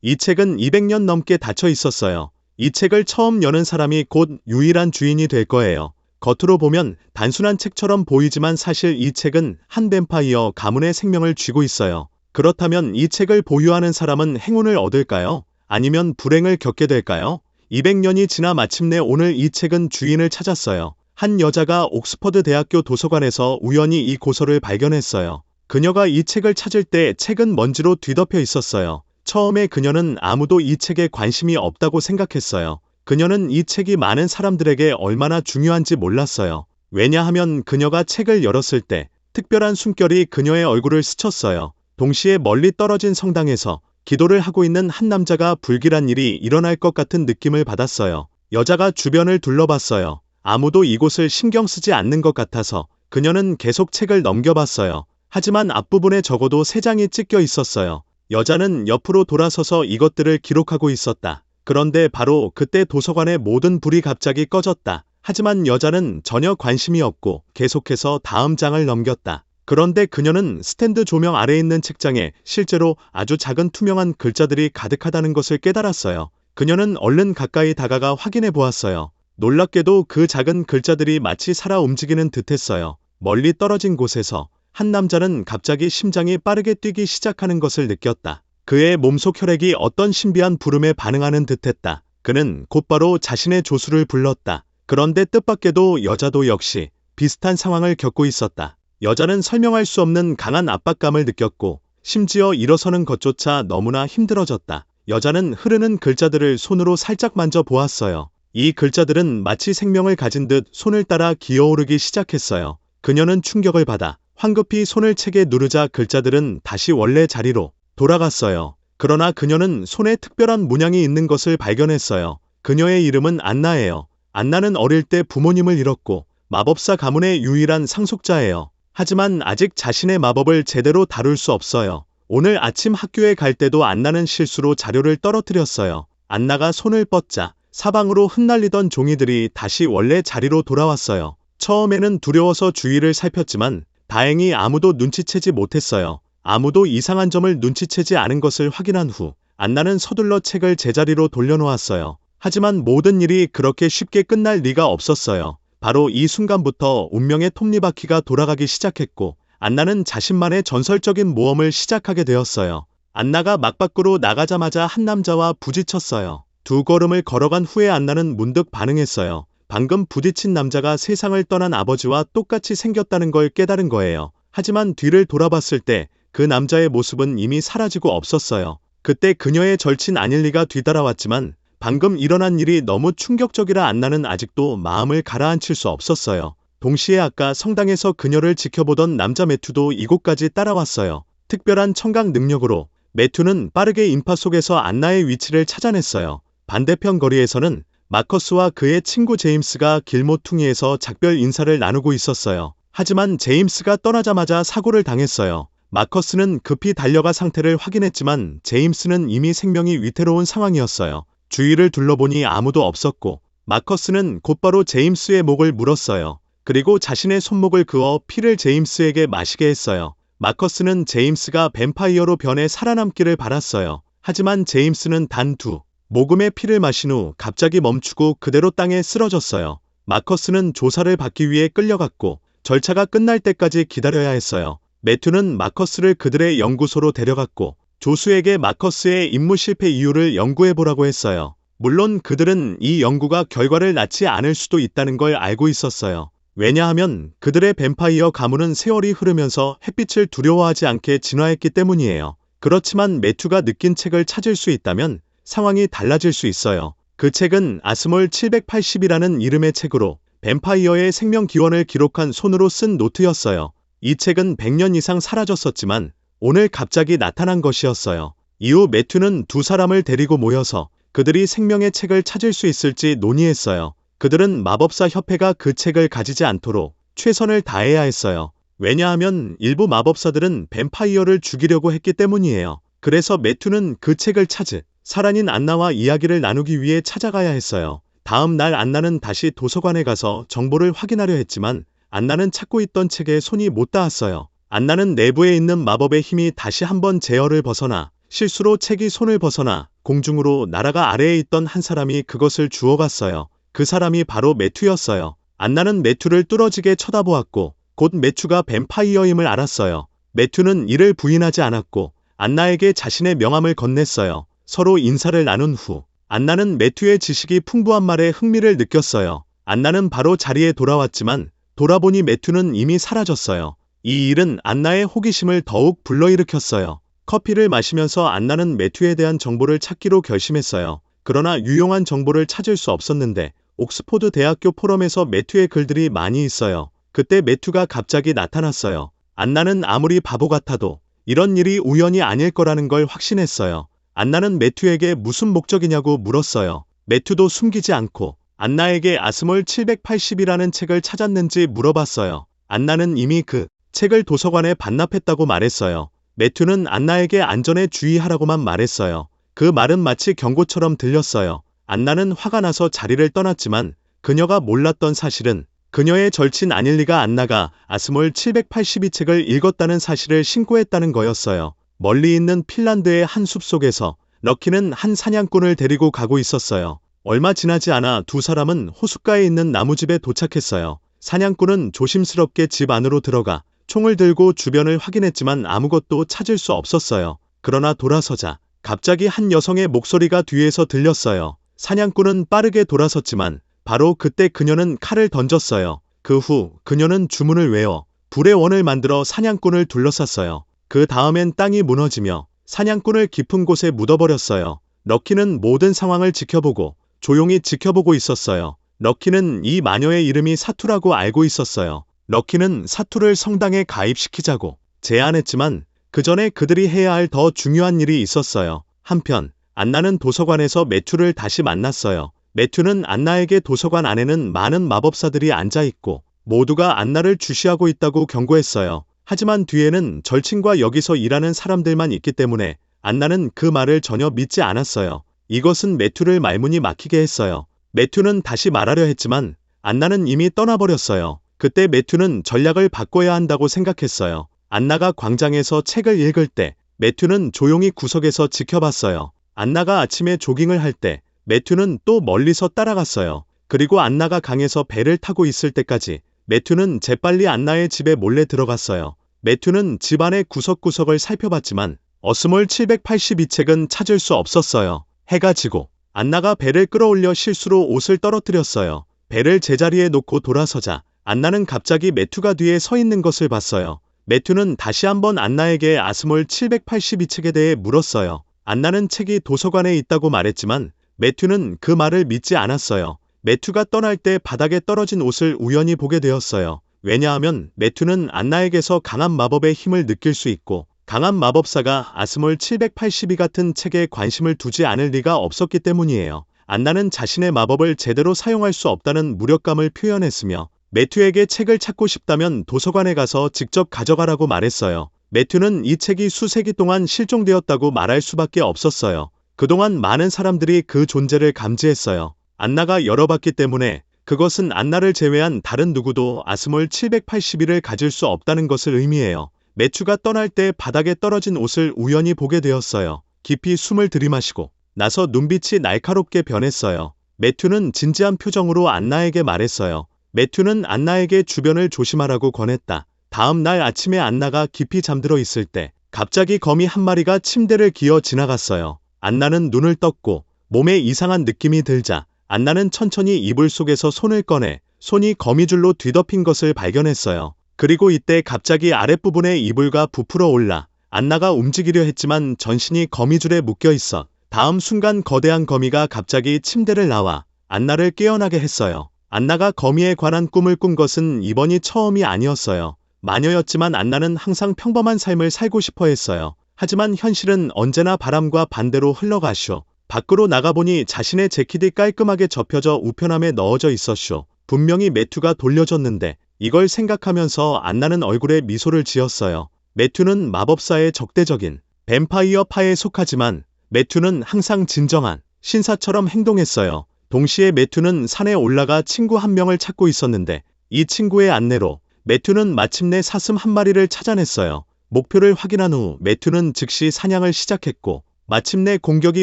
이 책은 200년 넘게 닫혀 있었어요. 이 책을 처음 여는 사람이 곧 유일한 주인이 될 거예요. 겉으로 보면 단순한 책처럼 보이지만 사실 이 책은 한 뱀파이어 가문의 생명을 쥐고 있어요. 그렇다면 이 책을 보유하는 사람은 행운을 얻을까요? 아니면 불행을 겪게 될까요? 200년이 지나 마침내 오늘 이 책은 주인을 찾았어요. 한 여자가 옥스퍼드 대학교 도서관에서 우연히 이 고서를 발견했어요. 그녀가 이 책을 찾을 때 책은 먼지로 뒤덮여 있었어요. 처음에 그녀는 아무도 이 책에 관심이 없다고 생각했어요. 그녀는 이 책이 많은 사람들에게 얼마나 중요한지 몰랐어요. 왜냐하면 그녀가 책을 열었을 때 특별한 숨결이 그녀의 얼굴을 스쳤어요. 동시에 멀리 떨어진 성당에서 기도를 하고 있는 한 남자가 불길한 일이 일어날 것 같은 느낌을 받았어요. 여자가 주변을 둘러봤어요. 아무도 이곳을 신경 쓰지 않는 것 같아서 그녀는 계속 책을 넘겨봤어요. 하지만 앞부분에 적어도 3장이 찢겨 있었어요. 여자는 옆으로 돌아서서 이것들을 기록하고 있었다. 그런데 바로 그때 도서관의 모든 불이 갑자기 꺼졌다. 하지만 여자는 전혀 관심이 없고 계속해서 다음 장을 넘겼다. 그런데 그녀는 스탠드 조명 아래에 있는 책장에 실제로 아주 작은 투명한 글자들이 가득하다는 것을 깨달았어요. 그녀는 얼른 가까이 다가가 확인해 보았어요. 놀랍게도 그 작은 글자들이 마치 살아 움직이는 듯했어요. 멀리 떨어진 곳에서 한 남자는 갑자기 심장이 빠르게 뛰기 시작하는 것을 느꼈다. 그의 몸속 혈액이 어떤 신비한 부름에 반응하는 듯했다. 그는 곧바로 자신의 조수를 불렀다. 그런데 뜻밖에도 여자도 역시 비슷한 상황을 겪고 있었다. 여자는 설명할 수 없는 강한 압박감을 느꼈고 심지어 일어서는 것조차 너무나 힘들어졌다. 여자는 흐르는 글자들을 손으로 살짝 만져 보았어요. 이 글자들은 마치 생명을 가진 듯 손을 따라 기어오르기 시작했어요. 그녀는 충격을 받아 황급히 손을 책에 누르자 글자들은 다시 원래 자리로 돌아갔어요. 그러나 그녀는 손에 특별한 문양이 있는 것을 발견했어요. 그녀의 이름은 안나예요. 안나는 어릴 때 부모님을 잃었고 마법사 가문의 유일한 상속자예요. 하지만 아직 자신의 마법을 제대로 다룰 수 없어요. 오늘 아침 학교에 갈 때도 안나는 실수로 자료를 떨어뜨렸어요. 안나가 손을 뻗자 사방으로 흩날리던 종이들이 다시 원래 자리로 돌아왔어요. 처음에는 두려워서 주위를 살폈지만 다행히 아무도 눈치채지 못했어요. 아무도 이상한 점을 눈치채지 않은 것을 확인한 후 안나는 서둘러 책을 제자리로 돌려놓았어요. 하지만 모든 일이 그렇게 쉽게 끝날 리가 없었어요. 바로 이 순간부터 운명의 톱니바퀴가 돌아가기 시작했고 안나는 자신만의 전설적인 모험을 시작하게 되었어요. 안나가 막 밖으로 나가자마자 한 남자와 부딪혔어요. 2걸음을 걸어간 후에 안나는 문득 반응했어요. 방금 부딪힌 남자가 세상을 떠난 아버지와 똑같이 생겼다는 걸 깨달은 거예요. 하지만 뒤를 돌아봤을 때 그 남자의 모습은 이미 사라지고 없었어요. 그때 그녀의 절친 아닐리가 뒤따라왔지만 방금 일어난 일이 너무 충격적이라 안나는 아직도 마음을 가라앉힐 수 없었어요. 동시에 아까 성당에서 그녀를 지켜보던 남자 매튜도 이곳까지 따라왔어요. 특별한 청각 능력으로 매튜는 빠르게 인파 속에서 안나의 위치를 찾아냈어요. 반대편 거리에서는 마커스와 그의 친구 제임스가 길모퉁이에서 작별 인사를 나누고 있었어요. 하지만 제임스가 떠나자마자 사고를 당했어요. 마커스는 급히 달려가 상태를 확인했지만 제임스는 이미 생명이 위태로운 상황이었어요. 주위를 둘러보니 아무도 없었고 마커스는 곧바로 제임스의 목을 물었어요. 그리고 자신의 손목을 그어 피를 제임스에게 마시게 했어요. 마커스는 제임스가 뱀파이어로 변해 살아남기를 바랐어요. 하지만 제임스는 단 2모금의 피를 마신 후 갑자기 멈추고 그대로 땅에 쓰러졌어요. 마커스는 조사를 받기 위해 끌려갔고 절차가 끝날 때까지 기다려야 했어요. 매튜는 마커스를 그들의 연구소로 데려갔고 조수에게 마커스의 임무 실패 이유를 연구해보라고 했어요. 물론 그들은 이 연구가 결과를 낳지 않을 수도 있다는 걸 알고 있었어요. 왜냐하면 그들의 뱀파이어 가문은 세월이 흐르면서 햇빛을 두려워하지 않게 진화했기 때문이에요. 그렇지만 매튜가 느낀 책을 찾을 수 있다면 상황이 달라질 수 있어요. 그 책은 아스몰 780이라는 이름의 책으로 뱀파이어의 생명 기원을 기록한 손으로 쓴 노트였어요. 이 책은 100년 이상 사라졌었지만 오늘 갑자기 나타난 것이었어요. 이후 매튜는 2사람을 데리고 모여서 그들이 생명의 책을 찾을 수 있을지 논의했어요. 그들은 마법사 협회가 그 책을 가지지 않도록 최선을 다해야 했어요. 왜냐하면 일부 마법사들은 뱀파이어를 죽이려고 했기 때문이에요. 그래서 매튜는 그 책을 찾을 사란인 안나와 이야기를 나누기 위해 찾아가야 했어요. 다음 날 안나는 다시 도서관에 가서 정보를 확인하려 했지만 안나는 찾고 있던 책에 손이 못 닿았어요. 안나는 내부에 있는 마법의 힘이 다시 한번 제어를 벗어나 실수로 책이 손을 벗어나 공중으로 날아가 아래에 있던 한 사람이 그것을 주워갔어요. 그 사람이 바로 매튜였어요. 안나는 매튜를 뚫어지게 쳐다보았고 곧 매튜가 뱀파이어임을 알았어요. 매튜는 이를 부인하지 않았고 안나에게 자신의 명함을 건넸어요. 서로 인사를 나눈 후 안나는 매튜의 지식이 풍부한 말에 흥미를 느꼈어요. 안나는 바로 자리에 돌아왔지만 돌아보니 매튜는 이미 사라졌어요. 이 일은 안나의 호기심을 더욱 불러일으켰어요. 커피를 마시면서 안나는 매튜에 대한 정보를 찾기로 결심했어요. 그러나 유용한 정보를 찾을 수 없었는데 옥스포드 대학교 포럼에서 매튜의 글들이 많이 있어요. 그때 매튜가 갑자기 나타났어요. 안나는 아무리 바보 같아도 이런 일이 우연이 아닐 거라는 걸 확신했어요. 안나는 매튜에게 무슨 목적이냐고 물었어요. 매튜도 숨기지 않고 안나에게 아스몰 780이라는 책을 찾았는지 물어봤어요. 안나는 이미 그 책을 도서관에 반납했다고 말했어요. 매튜는 안나에게 안전에 주의하라고만 말했어요. 그 말은 마치 경고처럼 들렸어요. 안나는 화가 나서 자리를 떠났지만 그녀가 몰랐던 사실은 그녀의 절친 아닐리가 안나가 아스몰 782책을 읽었다는 사실을 신고했다는 거였어요. 멀리 있는 핀란드의 한 숲속에서 럭키는 한 사냥꾼을 데리고 가고 있었어요. 얼마 지나지 않아 두 사람은 호숫가에 있는 나무집에 도착했어요. 사냥꾼은 조심스럽게 집 안으로 들어가 총을 들고 주변을 확인했지만 아무것도 찾을 수 없었어요. 그러나 돌아서자 갑자기 한 여성의 목소리가 뒤에서 들렸어요. 사냥꾼은 빠르게 돌아섰지만 바로 그때 그녀는 칼을 던졌어요. 그 후 그녀는 주문을 외워 불의 원을 만들어 사냥꾼을 둘러쌌어요. 그 다음엔 땅이 무너지며 사냥꾼을 깊은 곳에 묻어버렸어요. 럭키는 모든 상황을 지켜보고 조용히 지켜보고 있었어요. 럭키는 이 마녀의 이름이 사투라고 알고 있었어요. 럭키는 사투를 성당에 가입시키자고 제안했지만 그 전에 그들이 해야 할 더 중요한 일이 있었어요. 한편 안나는 도서관에서 매튜를 다시 만났어요. 매튜는 안나에게 도서관 안에는 많은 마법사들이 앉아있고 모두가 안나를 주시하고 있다고 경고했어요. 하지만 뒤에는 절친과 여기서 일하는 사람들만 있기 때문에 안나는 그 말을 전혀 믿지 않았어요. 이것은 매튜를 말문이 막히게 했어요. 매튜는 다시 말하려 했지만 안나는 이미 떠나버렸어요. 그때 매튜는 전략을 바꿔야 한다고 생각했어요. 안나가 광장에서 책을 읽을 때 매튜는 조용히 구석에서 지켜봤어요. 안나가 아침에 조깅을 할 때 매튜는 또 멀리서 따라갔어요. 그리고 안나가 강에서 배를 타고 있을 때까지 매튜는 재빨리 안나의 집에 몰래 들어갔어요. 매튜는 집안의 구석구석을 살펴봤지만 어스몰 782책은 찾을 수 없었어요. 해가 지고 안나가 배를 끌어올려 실수로 옷을 떨어뜨렸어요. 배를 제자리에 놓고 돌아서자 안나는 갑자기 매튜가 뒤에 서 있는 것을 봤어요. 매튜는 다시 한번 안나에게 아스몰 782책에 대해 물었어요. 안나는 책이 도서관에 있다고 말했지만 매튜는 그 말을 믿지 않았어요. 매튜가 떠날 때 바닥에 떨어진 옷을 우연히 보게 되었어요. 왜냐하면 매튜는 안나에게서 강한 마법의 힘을 느낄 수 있고 강한 마법사가 아스몰 782 같은 책에 관심을 두지 않을 리가 없었기 때문이에요. 안나는 자신의 마법을 제대로 사용할 수 없다는 무력감을 표현했으며 매튜에게 책을 찾고 싶다면 도서관에 가서 직접 가져가라고 말했어요. 매튜는 이 책이 수세기 동안 실종되었다고 말할 수밖에 없었어요. 그동안 많은 사람들이 그 존재를 감지했어요. 안나가 열어봤기 때문에 그것은 안나를 제외한 다른 누구도 아스몰 781을 가질 수 없다는 것을 의미해요. 매튜가 떠날 때 바닥에 떨어진 옷을 우연히 보게 되었어요. 깊이 숨을 들이마시고 나서 눈빛이 날카롭게 변했어요. 매튜는 진지한 표정으로 안나에게 말했어요. 매튜는 안나에게 주변을 조심하라고 권했다. 다음 날 아침에 안나가 깊이 잠들어 있을 때 갑자기 거미 한 마리가 침대를 기어 지나갔어요. 안나는 눈을 떴고 몸에 이상한 느낌이 들자 안나는 천천히 이불 속에서 손을 꺼내 손이 거미줄로 뒤덮인 것을 발견했어요. 그리고 이때 갑자기 아랫부분에 이불과 부풀어 올라 안나가 움직이려 했지만 전신이 거미줄에 묶여 있어 다음 순간 거대한 거미가 갑자기 침대를 나와 안나를 깨어나게 했어요. 안나가 거미에 관한 꿈을 꾼 것은 이번이 처음이 아니었어요. 마녀였지만 안나는 항상 평범한 삶을 살고 싶어 했어요. 하지만 현실은 언제나 바람과 반대로 흘러가쇼. 밖으로 나가보니 자신의 재킷이 깔끔하게 접혀져 우편함에 넣어져 있었쇼. 분명히 매튜가 돌려줬는데 이걸 생각하면서 안나는 얼굴에 미소를 지었어요. 매튜는 마법사의 적대적인 뱀파이어파에 속하지만 매튜는 항상 진정한 신사처럼 행동했어요. 동시에 매튜는 산에 올라가 친구 한 명을 찾고 있었는데 이 친구의 안내로 매튜는 마침내 사슴 한 마리를 찾아냈어요. 목표를 확인한 후 매튜는 즉시 사냥을 시작했고 마침내 공격이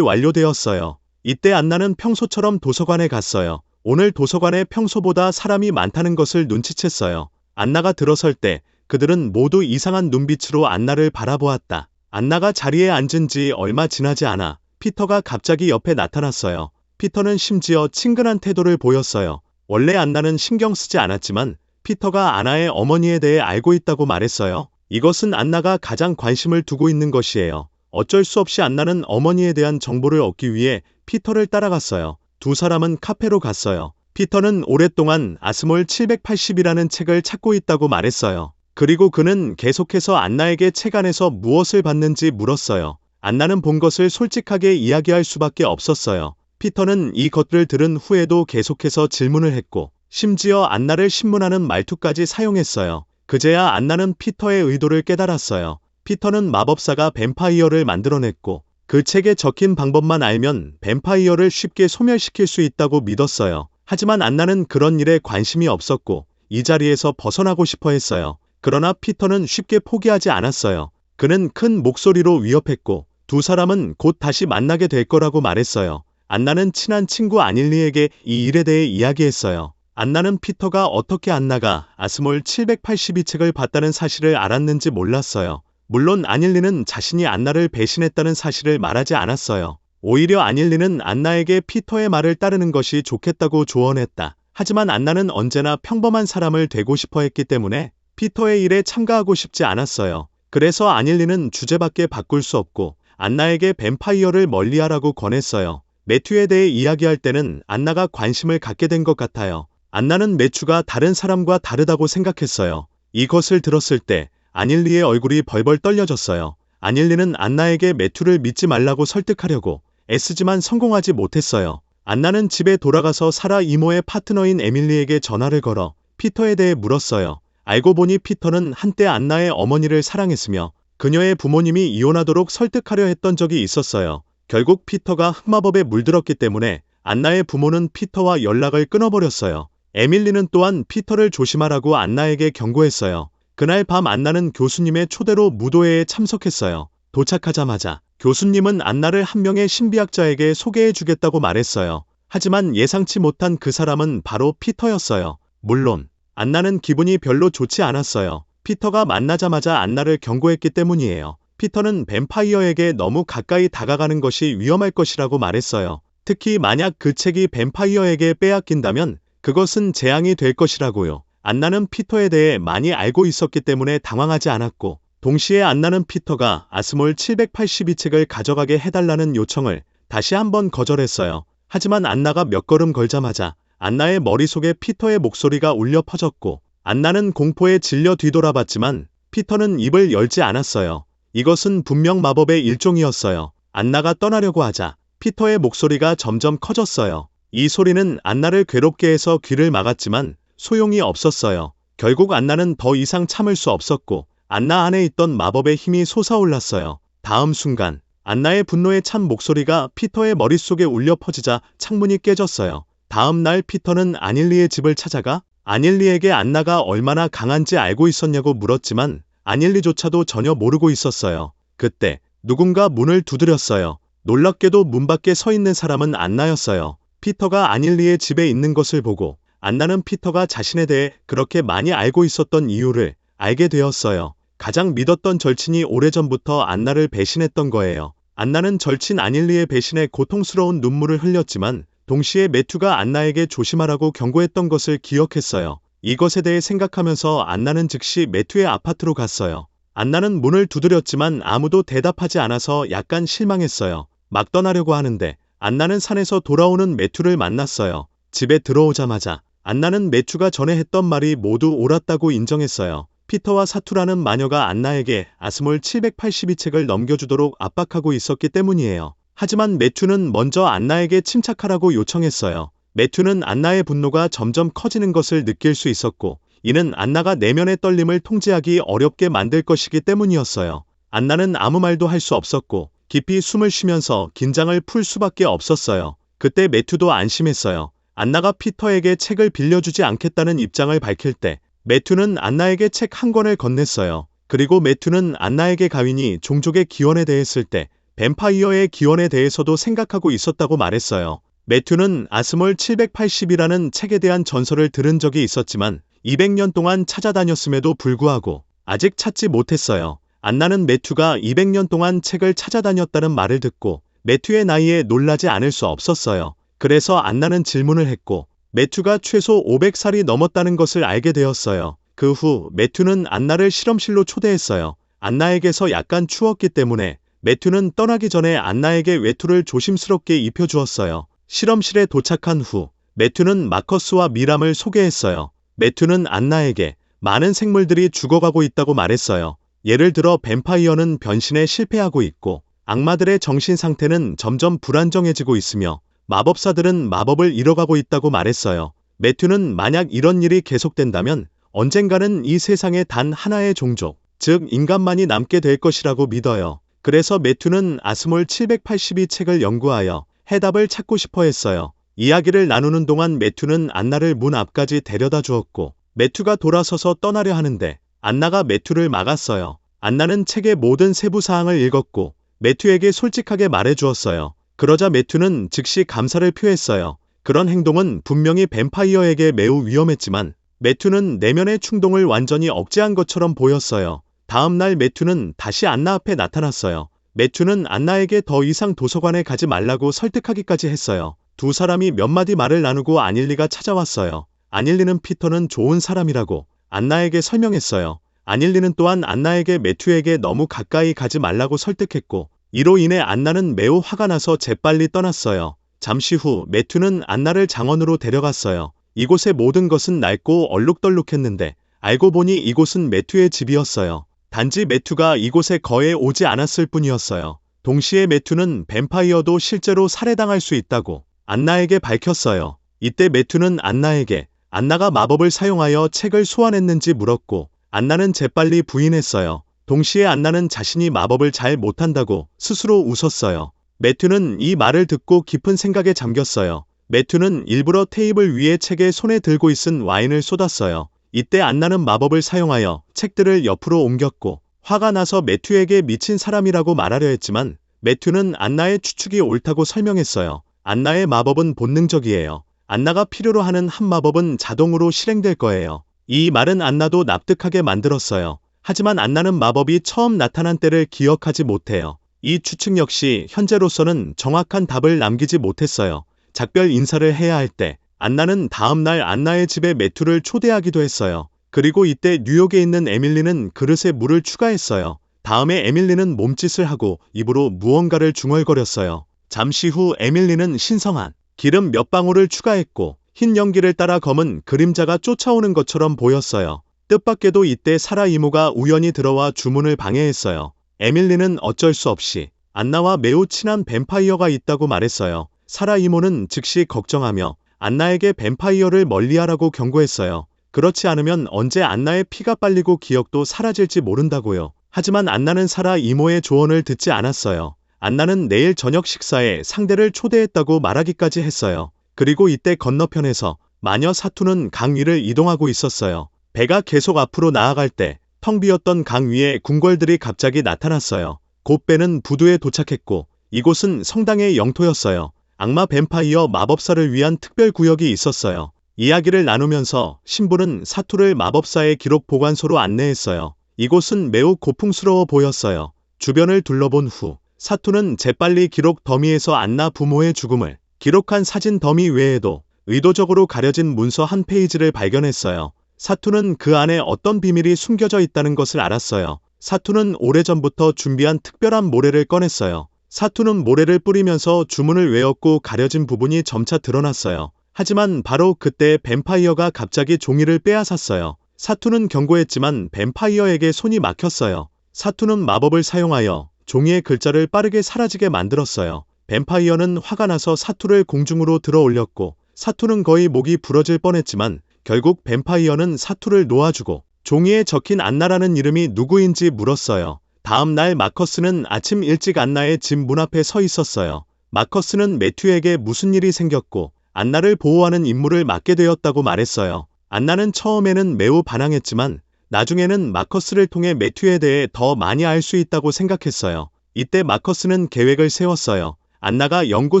완료되었어요. 이때 안나는 평소처럼 도서관에 갔어요. 오늘 도서관에 평소보다 사람이 많다는 것을 눈치챘어요. 안나가 들어설 때 그들은 모두 이상한 눈빛으로 안나를 바라보았다. 안나가 자리에 앉은 지 얼마 지나지 않아 피터가 갑자기 옆에 나타났어요. 피터는 심지어 친근한 태도를 보였어요. 원래 안나는 신경 쓰지 않았지만 피터가 안나의 어머니에 대해 알고 있다고 말했어요. 이것은 안나가 가장 관심을 두고 있는 것이에요. 어쩔 수 없이 안나는 어머니에 대한 정보를 얻기 위해 피터를 따라갔어요. 두 사람은 카페로 갔어요. 피터는 오랫동안 아스몰 780이라는 책을 찾고 있다고 말했어요. 그리고 그는 계속해서 안나에게 책 안에서 무엇을 봤는지 물었어요. 안나는 본 것을 솔직하게 이야기할 수밖에 없었어요. 피터는 이 것들을 들은 후에도 계속해서 질문을 했고 심지어 안나를 신문하는 말투까지 사용했어요. 그제야 안나는 피터의 의도를 깨달았어요. 피터는 마법사가 뱀파이어를 만들어냈고 그 책에 적힌 방법만 알면 뱀파이어를 쉽게 소멸시킬 수 있다고 믿었어요. 하지만 안나는 그런 일에 관심이 없었고 이 자리에서 벗어나고 싶어 했어요. 그러나 피터는 쉽게 포기하지 않았어요. 그는 큰 목소리로 위협했고 두 사람은 곧 다시 만나게 될 거라고 말했어요. 안나는 친한 친구 아닐리에게 이 일에 대해 이야기했어요. 안나는 피터가 어떻게 안나가 아스몰 782책을 봤다는 사실을 알았는지 몰랐어요. 물론 아닐리는 자신이 안나를 배신했다는 사실을 말하지 않았어요. 오히려 아닐리는 안나에게 피터의 말을 따르는 것이 좋겠다고 조언했다. 하지만 안나는 언제나 평범한 사람을 되고 싶어 했기 때문에 피터의 일에 참가하고 싶지 않았어요. 그래서 아닐리는 주제밖에 바꿀 수 없고 안나에게 뱀파이어를 멀리하라고 권했어요. 매튜에 대해 이야기할 때는 안나가 관심을 갖게 된 것 같아요. 안나는 매튜가 다른 사람과 다르다고 생각했어요. 이것을 들었을 때 아닐리의 얼굴이 벌벌 떨려졌어요. 아닐리는 안나에게 매튜를 믿지 말라고 설득하려고 애쓰지만 성공하지 못했어요. 안나는 집에 돌아가서 사라 이모의 파트너인 에밀리에게 전화를 걸어 피터에 대해 물었어요. 알고 보니 피터는 한때 안나의 어머니를 사랑했으며 그녀의 부모님이 이혼하도록 설득하려 했던 적이 있었어요. 결국 피터가 흑마법에 물들었기 때문에 안나의 부모는 피터와 연락을 끊어버렸어요. 에밀리는 또한 피터를 조심하라고 안나에게 경고했어요. 그날 밤 안나는 교수님의 초대로 무도회에 참석했어요. 도착하자마자 교수님은 안나를 한 명의 신비학자에게 소개해주겠다고 말했어요. 하지만 예상치 못한 그 사람은 바로 피터였어요. 물론 안나는 기분이 별로 좋지 않았어요. 피터가 만나자마자 안나를 경고했기 때문이에요. 피터는 뱀파이어에게 너무 가까이 다가가는 것이 위험할 것이라고 말했어요. 특히 만약 그 책이 뱀파이어에게 빼앗긴다면 그것은 재앙이 될 것이라고요. 안나는 피터에 대해 많이 알고 있었기 때문에 당황하지 않았고 동시에 안나는 피터가 아스몰 782책을 가져가게 해달라는 요청을 다시 한번 거절했어요. 하지만 안나가 몇 걸음 걸자마자 안나의 머릿속에 피터의 목소리가 울려 퍼졌고 안나는 공포에 질려 뒤돌아봤지만 피터는 입을 열지 않았어요. 이것은 분명 마법의 일종이었어요. 안나가 떠나려고 하자 피터의 목소리가 점점 커졌어요. 이 소리는 안나를 괴롭게 해서 귀를 막았지만 소용이 없었어요. 결국 안나는 더 이상 참을 수 없었고 안나 안에 있던 마법의 힘이 솟아올랐어요. 다음 순간 안나의 분노에 찬 목소리가 피터의 머릿속에 울려 퍼지자 창문이 깨졌어요. 다음 날 피터는 아닐리의 집을 찾아가 아닐리에게 안나가 얼마나 강한지 알고 있었냐고 물었지만 아닐리조차도 전혀 모르고 있었어요. 그때 누군가 문을 두드렸어요. 놀랍게도 문 밖에 서 있는 사람은 안나였어요. 피터가 아닐리의 집에 있는 것을 보고 안나는 피터가 자신에 대해 그렇게 많이 알고 있었던 이유를 알게 되었어요. 가장 믿었던 절친이 오래전부터 안나를 배신했던 거예요. 안나는 절친 아닐리의 배신에 고통스러운 눈물을 흘렸지만 동시에 매튜가 안나에게 조심하라고 경고했던 것을 기억했어요. 이것에 대해 생각하면서 안나는 즉시 매튜의 아파트로 갔어요. 안나는 문을 두드렸지만 아무도 대답하지 않아서 약간 실망했어요. 막 떠나려고 하는데 안나는 산에서 돌아오는 매튜를 만났어요. 집에 들어오자마자 안나는 매튜가 전에 했던 말이 모두 옳았다고 인정했어요. 피터와 사투라는 마녀가 안나에게 아스몰 782책을 넘겨주도록 압박하고 있었기 때문이에요. 하지만 매튜는 먼저 안나에게 침착하라고 요청했어요. 매튜는 안나의 분노가 점점 커지는 것을 느낄 수 있었고 이는 안나가 내면의 떨림을 통제하기 어렵게 만들 것이기 때문이었어요. 안나는 아무 말도 할 수 없었고 깊이 숨을 쉬면서 긴장을 풀 수밖에 없었어요. 그때 매튜도 안심했어요. 안나가 피터에게 책을 빌려주지 않겠다는 입장을 밝힐 때 매튜는 안나에게 책 한 권을 건넸어요. 그리고 매튜는 안나에게 가윈이 종족의 기원에 대했을 때 뱀파이어의 기원에 대해서도 생각하고 있었다고 말했어요. 매튜는 아스몰 780이라는 책에 대한 전설을 들은 적이 있었지만 200년 동안 찾아다녔음에도 불구하고 아직 찾지 못했어요. 안나는 매튜가 200년 동안 책을 찾아다녔다는 말을 듣고 매튜의 나이에 놀라지 않을 수 없었어요. 그래서 안나는 질문을 했고 매튜가 최소 500살이 넘었다는 것을 알게 되었어요. 그 후 매튜는 안나를 실험실로 초대했어요. 안나에게서 약간 추웠기 때문에 매튜는 떠나기 전에 안나에게 외투를 조심스럽게 입혀주었어요. 실험실에 도착한 후 매튜는 마커스와 미람을 소개했어요. 매튜는 안나에게 많은 생물들이 죽어가고 있다고 말했어요. 예를 들어 뱀파이어는 변신에 실패하고 있고 악마들의 정신 상태는 점점 불안정해지고 있으며 마법사들은 마법을 잃어가고 있다고 말했어요. 매튜는 만약 이런 일이 계속된다면 언젠가는 이 세상에 단 하나의 종족, 즉 인간만이 남게 될 것이라고 믿어요. 그래서 매튜는 아스몰 782 책을 연구하여 해답을 찾고 싶어 했어요. 이야기를 나누는 동안 매튜는 안나를 문 앞까지 데려다 주었고 매튜가 돌아서서 떠나려 하는데 안나가 매튜를 막았어요. 안나는 책의 모든 세부사항을 읽었고 매튜에게 솔직하게 말해주었어요. 그러자 매튜는 즉시 감사를 표했어요. 그런 행동은 분명히 뱀파이어에게 매우 위험했지만 매튜는 내면의 충동을 완전히 억제한 것처럼 보였어요. 다음 날 매튜는 다시 안나 앞에 나타났어요. 매튜는 안나에게 더 이상 도서관에 가지 말라고 설득하기까지 했어요. 두 사람이 몇 마디 말을 나누고 아닐리가 찾아왔어요. 아닐리는 피터는 좋은 사람이라고 안나에게 설명했어요. 아닐리는 또한 안나에게 매튜에게 너무 가까이 가지 말라고 설득했고 이로 인해 안나는 매우 화가 나서 재빨리 떠났어요. 잠시 후 매튜는 안나를 장원으로 데려갔어요. 이곳의 모든 것은 낡고 얼룩덜룩했는데 알고 보니 이곳은 매튜의 집이었어요. 단지 매튜가 이곳에 거의 오지 않았을 뿐이었어요. 동시에 매튜는 뱀파이어도 실제로 살해당할 수 있다고 안나에게 밝혔어요. 이때 매튜는 안나에게 안나가 마법을 사용하여 책을 소환했는지 물었고 안나는 재빨리 부인했어요. 동시에 안나는 자신이 마법을 잘 못한다고 스스로 웃었어요. 매튜는 이 말을 듣고 깊은 생각에 잠겼어요. 매튜는 일부러 테이블 위에 책에 손에 들고 있은 와인을 쏟았어요. 이때 안나는 마법을 사용하여 책들을 옆으로 옮겼고 화가 나서 매튜에게 미친 사람이라고 말하려 했지만 매튜는 안나의 추측이 옳다고 설명했어요. 안나의 마법은 본능적이에요. 안나가 필요로 하는 한 마법은 자동으로 실행될 거예요. 이 말은 안나도 납득하게 만들었어요. 하지만 안나는 마법이 처음 나타난 때를 기억하지 못해요. 이 추측 역시 현재로서는 정확한 답을 남기지 못했어요. 작별 인사를 해야 할 때 안나는 다음날 안나의 집에 매튜를 초대하기도 했어요. 그리고 이때 뉴욕에 있는 에밀리는 그릇에 물을 추가했어요. 다음에 에밀리는 몸짓을 하고 입으로 무언가를 중얼거렸어요. 잠시 후 에밀리는 신성한 기름 몇 방울을 추가했고 흰 연기를 따라 검은 그림자가 쫓아오는 것처럼 보였어요. 뜻밖에도 이때 사라 이모가 우연히 들어와 주문을 방해했어요. 에밀리는 어쩔 수 없이 안나와 매우 친한 뱀파이어가 있다고 말했어요. 사라 이모는 즉시 걱정하며 안나에게 뱀파이어를 멀리하라고 경고했어요. 그렇지 않으면 언제 안나의 피가 빨리고 기억도 사라질지 모른다고요. 하지만 안나는 사라 이모의 조언을 듣지 않았어요. 안나는 내일 저녁 식사에 상대를 초대했다고 말하기까지 했어요. 그리고 이때 건너편에서 마녀 사투는 강 위를 이동하고 있었어요. 배가 계속 앞으로 나아갈 때 텅 비었던 강 위에 궁궐들이 갑자기 나타났어요. 곧 배는 부두에 도착했고 이곳은 성당의 영토였어요. 악마 뱀파이어 마법사를 위한 특별 구역이 있었어요. 이야기를 나누면서 신부는 사투를 마법사의 기록 보관소로 안내했어요. 이곳은 매우 고풍스러워 보였어요. 주변을 둘러본 후 사투는 재빨리 기록 더미에서 안나 부모의 죽음을 기록한 사진 더미 외에도 의도적으로 가려진 문서 한 페이지를 발견했어요. 사투는 그 안에 어떤 비밀이 숨겨져 있다는 것을 알았어요. 사투는 오래전부터 준비한 특별한 모래를 꺼냈어요. 사투는 모래를 뿌리면서 주문을 외웠고 가려진 부분이 점차 드러났어요. 하지만 바로 그때 뱀파이어가 갑자기 종이를 빼앗았어요. 사투는 경고했지만 뱀파이어에게 손이 막혔어요. 사투는 마법을 사용하여 종이의 글자를 빠르게 사라지게 만들었어요. 뱀파이어는 화가 나서 사투를 공중으로 들어 올렸고 사투는 거의 목이 부러질 뻔했지만 결국 뱀파이어는 사투를 놓아주고 종이에 적힌 안나라는 이름이 누구인지 물었어요. 다음 날 마커스는 아침 일찍 안나의 집 문 앞에 서 있었어요. 마커스는 매튜에게 무슨 일이 생겼고 안나를 보호하는 임무를 맡게 되었다고 말했어요. 안나는 처음에는 매우 반항했지만 나중에는 마커스를 통해 매튜에 대해 더 많이 알 수 있다고 생각했어요. 이때 마커스는 계획을 세웠어요. 안나가 연고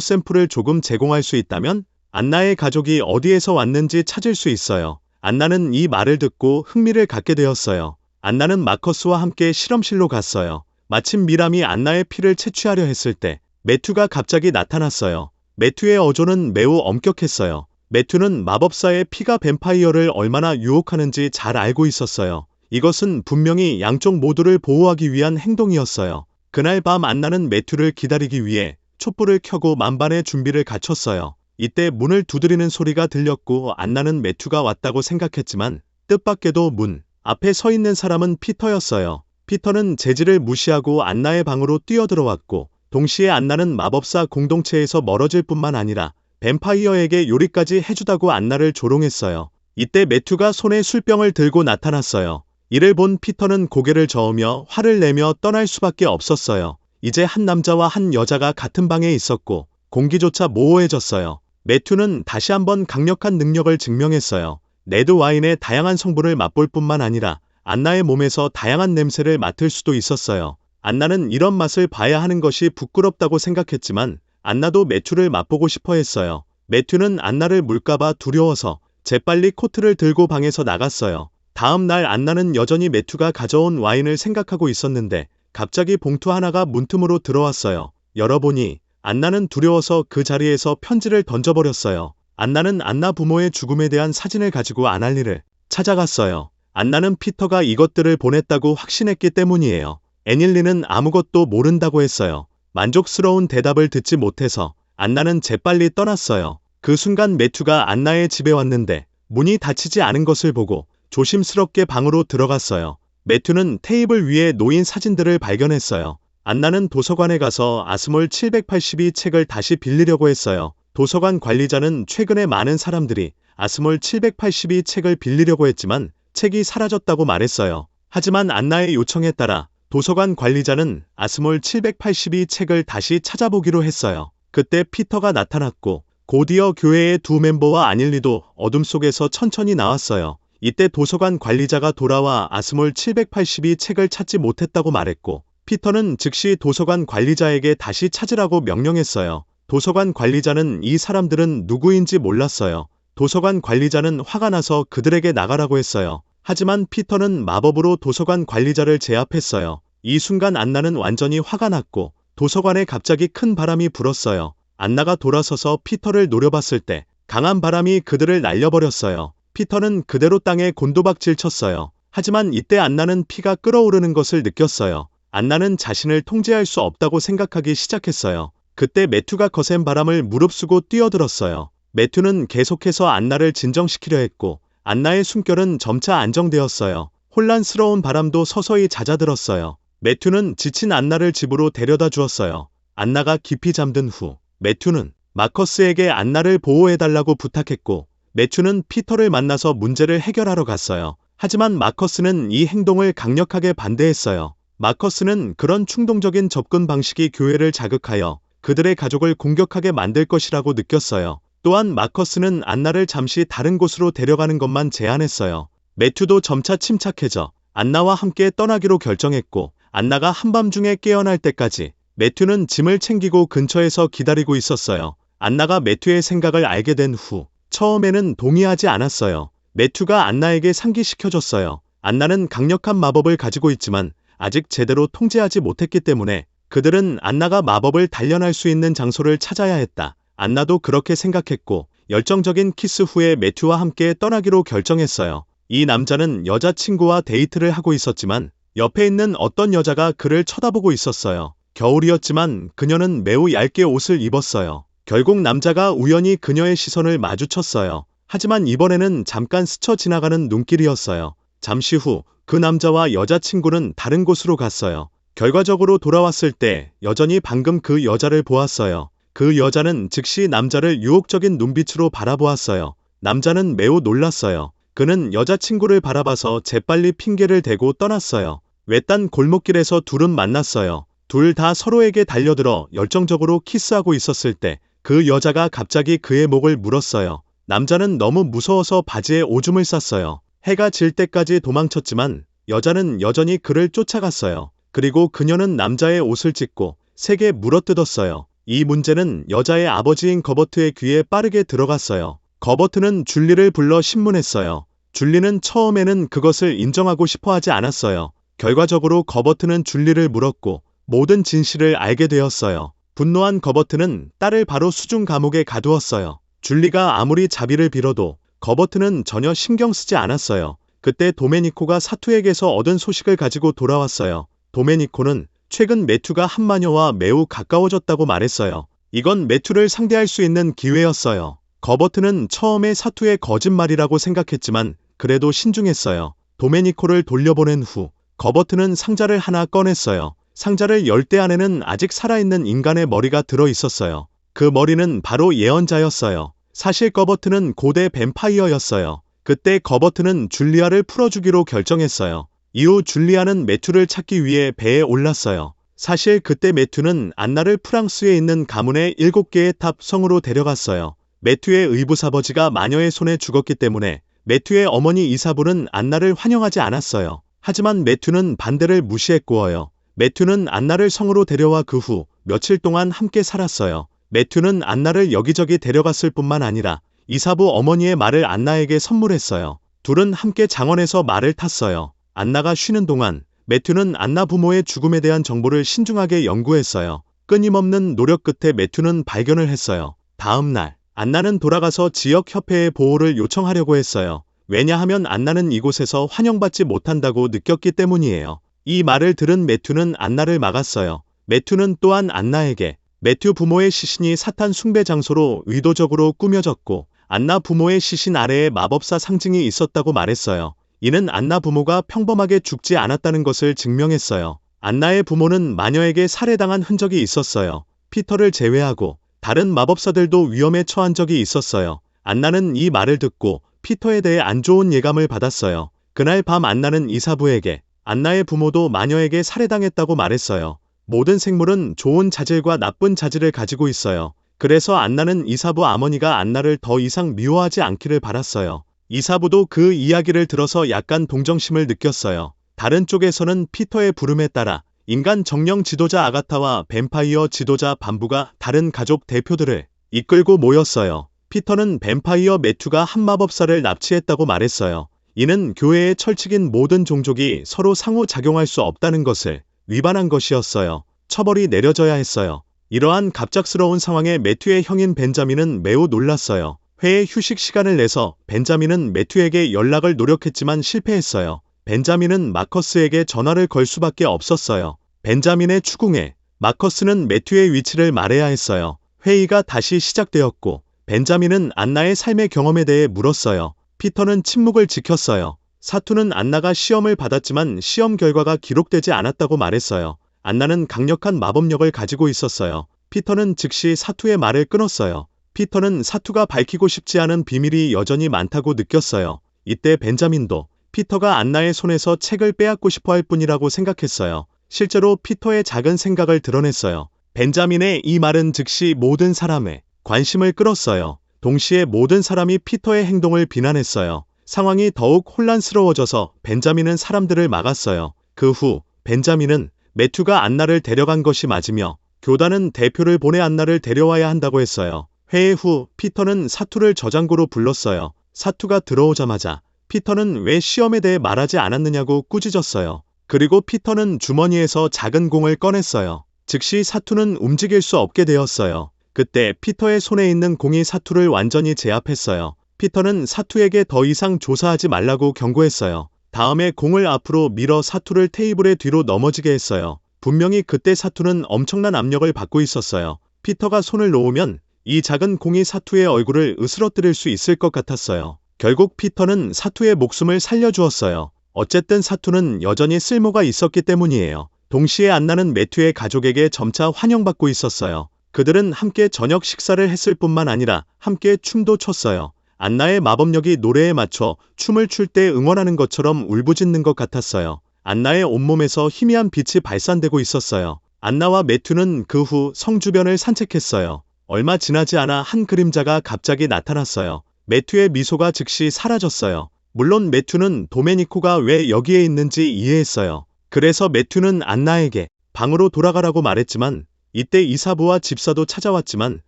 샘플을 조금 제공할 수 있다면 안나의 가족이 어디에서 왔는지 찾을 수 있어요. 안나는 이 말을 듣고 흥미를 갖게 되었어요. 안나는 마커스와 함께 실험실로 갔어요. 마침 미람이 안나의 피를 채취하려 했을 때 매튜가 갑자기 나타났어요. 매튜의 어조는 매우 엄격했어요. 매튜는 마법사의 피가 뱀파이어를 얼마나 유혹하는지 잘 알고 있었어요. 이것은 분명히 양쪽 모두를 보호하기 위한 행동이었어요. 그날 밤 안나는 매튜를 기다리기 위해 촛불을 켜고 만반의 준비를 갖췄어요. 이때 문을 두드리는 소리가 들렸고 안나는 매튜가 왔다고 생각했지만 뜻밖에도 문 앞에 서 있는 사람은 피터였어요. 피터는 제지를 무시하고 안나의 방으로 뛰어들어왔고 동시에 안나는 마법사 공동체에서 멀어질 뿐만 아니라 뱀파이어에게 요리까지 해주다고 안나를 조롱했어요. 이때 매튜가 손에 술병을 들고 나타났어요. 이를 본 피터는 고개를 저으며 화를 내며 떠날 수밖에 없었어요. 이제 한 남자와 한 여자가 같은 방에 있었고 공기조차 모호해졌어요. 매튜는 다시 한번 강력한 능력을 증명했어요. 레드 와인의 다양한 성분을 맛볼 뿐만 아니라 안나의 몸에서 다양한 냄새를 맡을 수도 있었어요. 안나는 이런 맛을 봐야 하는 것이 부끄럽다고 생각했지만 안나도 매튜를 맛보고 싶어 했어요. 매튜는 안나를 물까봐 두려워서 재빨리 코트를 들고 방에서 나갔어요. 다음 날 안나는 여전히 매튜가 가져온 와인을 생각하고 있었는데 갑자기 봉투 하나가 문틈으로 들어왔어요. 열어보니 안나는 두려워서 그 자리에서 편지를 던져버렸어요. 안나는 안나 부모의 죽음에 대한 사진을 가지고 아날리를 찾아갔어요. 안나는 피터가 이것들을 보냈다고 확신했기 때문이에요. 애닐리는 아무것도 모른다고 했어요. 만족스러운 대답을 듣지 못해서 안나는 재빨리 떠났어요. 그 순간 매튜가 안나의 집에 왔는데 문이 닫히지 않은 것을 보고 조심스럽게 방으로 들어갔어요. 매튜는 테이블 위에 놓인 사진들을 발견했어요. 안나는 도서관에 가서 아스몰 782 책을 다시 빌리려고 했어요. 도서관 관리자는 최근에 많은 사람들이 아스몰 782 책을 빌리려고 했지만 책이 사라졌다고 말했어요. 하지만 안나의 요청에 따라 도서관 관리자는 아스몰 782 책을 다시 찾아보기로 했어요. 그때 피터가 나타났고 고디어 교회의 두 멤버와 아닐리도 어둠 속에서 천천히 나왔어요. 이때 도서관 관리자가 돌아와 아스몰 782 책을 찾지 못했다고 말했고 피터는 즉시 도서관 관리자에게 다시 찾으라고 명령했어요. 도서관 관리자는 이 사람들은 누구인지 몰랐어요. 도서관 관리자는 화가 나서 그들에게 나가라고 했어요. 하지만 피터는 마법으로 도서관 관리자를 제압했어요. 이 순간 안나는 완전히 화가 났고 도서관에 갑자기 큰 바람이 불었어요. 안나가 돌아서서 피터를 노려봤을 때 강한 바람이 그들을 날려버렸어요. 피터는 그대로 땅에 곤두박질 쳤어요. 하지만 이때 안나는 피가 끓어오르는 것을 느꼈어요. 안나는 자신을 통제할 수 없다고 생각하기 시작했어요. 그때 매튜가 거센 바람을 무릅쓰고 뛰어들었어요. 매튜는 계속해서 안나를 진정시키려 했고 안나의 숨결은 점차 안정되었어요. 혼란스러운 바람도 서서히 잦아들었어요. 매튜는 지친 안나를 집으로 데려다 주었어요. 안나가 깊이 잠든 후 매튜는 마커스에게 안나를 보호해달라고 부탁했고 매튜는 피터를 만나서 문제를 해결하러 갔어요. 하지만 마커스는 이 행동을 강력하게 반대했어요. 마커스는 그런 충동적인 접근 방식이 교회를 자극하여 그들의 가족을 공격하게 만들 것이라고 느꼈어요. 또한 마커스는 안나를 잠시 다른 곳으로 데려가는 것만 제안했어요. 매튜도 점차 침착해져 안나와 함께 떠나기로 결정했고 안나가 한밤중에 깨어날 때까지 매튜는 짐을 챙기고 근처에서 기다리고 있었어요. 안나가 매튜의 생각을 알게 된 후 처음에는 동의하지 않았어요. 매튜가 안나에게 상기시켜줬어요. 안나는 강력한 마법을 가지고 있지만 아직 제대로 통제하지 못했기 때문에 그들은 안나가 마법을 단련할 수 있는 장소를 찾아야 했다. 안나도 그렇게 생각했고 열정적인 키스 후에 매튜와 함께 떠나기로 결정했어요. 이 남자는 여자친구와 데이트를 하고 있었지만 옆에 있는 어떤 여자가 그를 쳐다보고 있었어요. 겨울이었지만 그녀는 매우 얇게 옷을 입었어요. 결국 남자가 우연히 그녀의 시선을 마주쳤어요. 하지만 이번에는 잠깐 스쳐 지나가는 눈길이었어요. 잠시 후 그 남자와 여자친구는 다른 곳으로 갔어요. 결과적으로 돌아왔을 때 여전히 방금 그 여자를 보았어요. 그 여자는 즉시 남자를 유혹적인 눈빛으로 바라보았어요. 남자는 매우 놀랐어요. 그는 여자친구를 바라봐서 재빨리 핑계를 대고 떠났어요. 외딴 골목길에서 둘은 만났어요. 둘 다 서로에게 달려들어 열정적으로 키스하고 있었을 때 그 여자가 갑자기 그의 목을 물었어요. 남자는 너무 무서워서 바지에 오줌을 쌌어요. 해가 질 때까지 도망쳤지만 여자는 여전히 그를 쫓아갔어요. 그리고 그녀는 남자의 옷을 찢고 세게 물어뜯었어요. 이 문제는 여자의 아버지인 거버트의 귀에 빠르게 들어갔어요. 거버트는 줄리를 불러 신문했어요. 줄리는 처음에는 그것을 인정하고 싶어 하지 않았어요. 결과적으로 거버트는 줄리를 물었고 모든 진실을 알게 되었어요. 분노한 거버트는 딸을 바로 수중 감옥에 가두었어요. 줄리가 아무리 자비를 빌어도 거버트는 전혀 신경 쓰지 않았어요. 그때 도메니코가 사투에게서 얻은 소식을 가지고 돌아왔어요. 도메니코는 최근 매튜가 한마녀와 매우 가까워졌다고 말했어요. 이건 매튜를 상대할 수 있는 기회였어요. 거버트는 처음에 사투의 거짓말이라고 생각했지만 그래도 신중했어요. 도메니코를 돌려보낸 후 거버트는 상자를 하나 꺼냈어요. 상자를 열 때 안에는 아직 살아있는 인간의 머리가 들어 있었어요. 그 머리는 바로 예언자였어요. 사실 거버트는 고대 뱀파이어였어요. 그때 거버트는 줄리아를 풀어주기로 결정했어요. 이후 줄리아는 매튜를 찾기 위해 배에 올랐어요. 사실 그때 매튜는 안나를 프랑스에 있는 가문의 7개의 탑 성으로 데려갔어요. 매튜의 의붓아버지가 마녀의 손에 죽었기 때문에 매튜의 어머니 이사불은 안나를 환영하지 않았어요. 하지만 매튜는 반대를 무시했고요. 매튜는 안나를 성으로 데려와 그 후 며칠 동안 함께 살았어요. 매튜는 안나를 여기저기 데려갔을 뿐만 아니라 이사부 어머니의 말을 안나에게 선물했어요. 둘은 함께 장원에서 말을 탔어요. 안나가 쉬는 동안 매튜는 안나 부모의 죽음에 대한 정보를 신중하게 연구했어요. 끊임없는 노력 끝에 매튜는 발견을 했어요. 다음 날 안나는 돌아가서 지역협회의 보호를 요청하려고 했어요. 왜냐하면 안나는 이곳에서 환영받지 못한다고 느꼈기 때문이에요. 이 말을 들은 매튜는 안나를 막았어요. 매튜는 또한 안나에게 매튜 부모의 시신이 사탄 숭배 장소로 의도적으로 꾸며졌고 안나 부모의 시신 아래에 마법사 상징이 있었다고 말했어요. 이는 안나 부모가 평범하게 죽지 않았다는 것을 증명했어요. 안나의 부모는 마녀에게 살해당한 흔적이 있었어요. 피터를 제외하고 다른 마법사들도 위험에 처한 적이 있었어요. 안나는 이 말을 듣고 피터에 대해 안 좋은 예감을 받았어요. 그날 밤 안나는 이사부에게 안나의 부모도 마녀에게 살해당했다고 말했어요. 모든 생물은 좋은 자질과 나쁜 자질을 가지고 있어요. 그래서 안나는 이사부 어머니가 안나를 더 이상 미워하지 않기를 바랐어요. 이사부도 그 이야기를 들어서 약간 동정심을 느꼈어요. 다른 쪽에서는 피터의 부름에 따라 인간 정령 지도자 아가타와 뱀파이어 지도자 반부가 다른 가족 대표들을 이끌고 모였어요. 피터는 뱀파이어 매튜가 한 마법사를 납치했다고 말했어요. 이는 교회의 철칙인 모든 종족이 서로 상호작용할 수 없다는 것을 위반한 것이었어요. 처벌이 내려져야 했어요. 이러한 갑작스러운 상황에 매튜의 형인 벤자민은 매우 놀랐어요. 회의 휴식 시간을 내서 벤자민은 매튜에게 연락을 노력했지만 실패했어요. 벤자민은 마커스에게 전화를 걸 수밖에 없었어요. 벤자민의 추궁에 마커스는 매튜의 위치를 말해야 했어요. 회의가 다시 시작되었고 벤자민은 안나의 삶의 경험에 대해 물었어요. 피터는 침묵을 지켰어요. 사투는 안나가 시험을 받았지만 시험 결과가 기록되지 않았다고 말했어요. 안나는 강력한 마법력을 가지고 있었어요. 피터는 즉시 사투의 말을 끊었어요. 피터는 사투가 밝히고 싶지 않은 비밀이 여전히 많다고 느꼈어요. 이때 벤자민도 피터가 안나의 손에서 책을 빼앗고 싶어 할 뿐이라고 생각했어요. 실제로 피터의 작은 생각을 드러냈어요. 벤자민의 이 말은 즉시 모든 사람의 관심을 끌었어요. 동시에 모든 사람이 피터의 행동을 비난했어요. 상황이 더욱 혼란스러워져서 벤자민은 사람들을 막았어요. 그 후 벤자민은 매튜가 안나를 데려간 것이 맞으며 교단은 대표를 보내 안나를 데려와야 한다고 했어요. 회의 후 피터는 사투를 저장고로 불렀어요. 사투가 들어오자마자 피터는 왜 시험에 대해 말하지 않았느냐고 꾸짖었어요. 그리고 피터는 주머니에서 작은 공을 꺼냈어요. 즉시 사투는 움직일 수 없게 되었어요. 그때 피터의 손에 있는 공이 사투를 완전히 제압했어요. 피터는 사투에게 더 이상 조사하지 말라고 경고했어요. 다음에 공을 앞으로 밀어 사투를 테이블의 뒤로 넘어지게 했어요. 분명히 그때 사투는 엄청난 압력을 받고 있었어요. 피터가 손을 놓으면 이 작은 공이 사투의 얼굴을 으스러뜨릴 수 있을 것 같았어요. 결국 피터는 사투의 목숨을 살려주었어요. 어쨌든 사투는 여전히 쓸모가 있었기 때문이에요. 동시에 안나는 매튜의 가족에게 점차 환영받고 있었어요. 그들은 함께 저녁 식사를 했을 뿐만 아니라 함께 춤도 췄어요. 안나의 마법력이 노래에 맞춰 춤을 출 때 응원하는 것처럼 울부짖는 것 같았어요. 안나의 온몸에서 희미한 빛이 발산되고 있었어요. 안나와 매튜는 그 후 성 주변을 산책했어요. 얼마 지나지 않아 한 그림자가 갑자기 나타났어요. 매튜의 미소가 즉시 사라졌어요. 물론 매튜는 도메니코가 왜 여기에 있는지 이해했어요. 그래서 매튜는 안나에게 방으로 돌아가라고 말했지만 이때 이사부와 집사도 찾아왔지만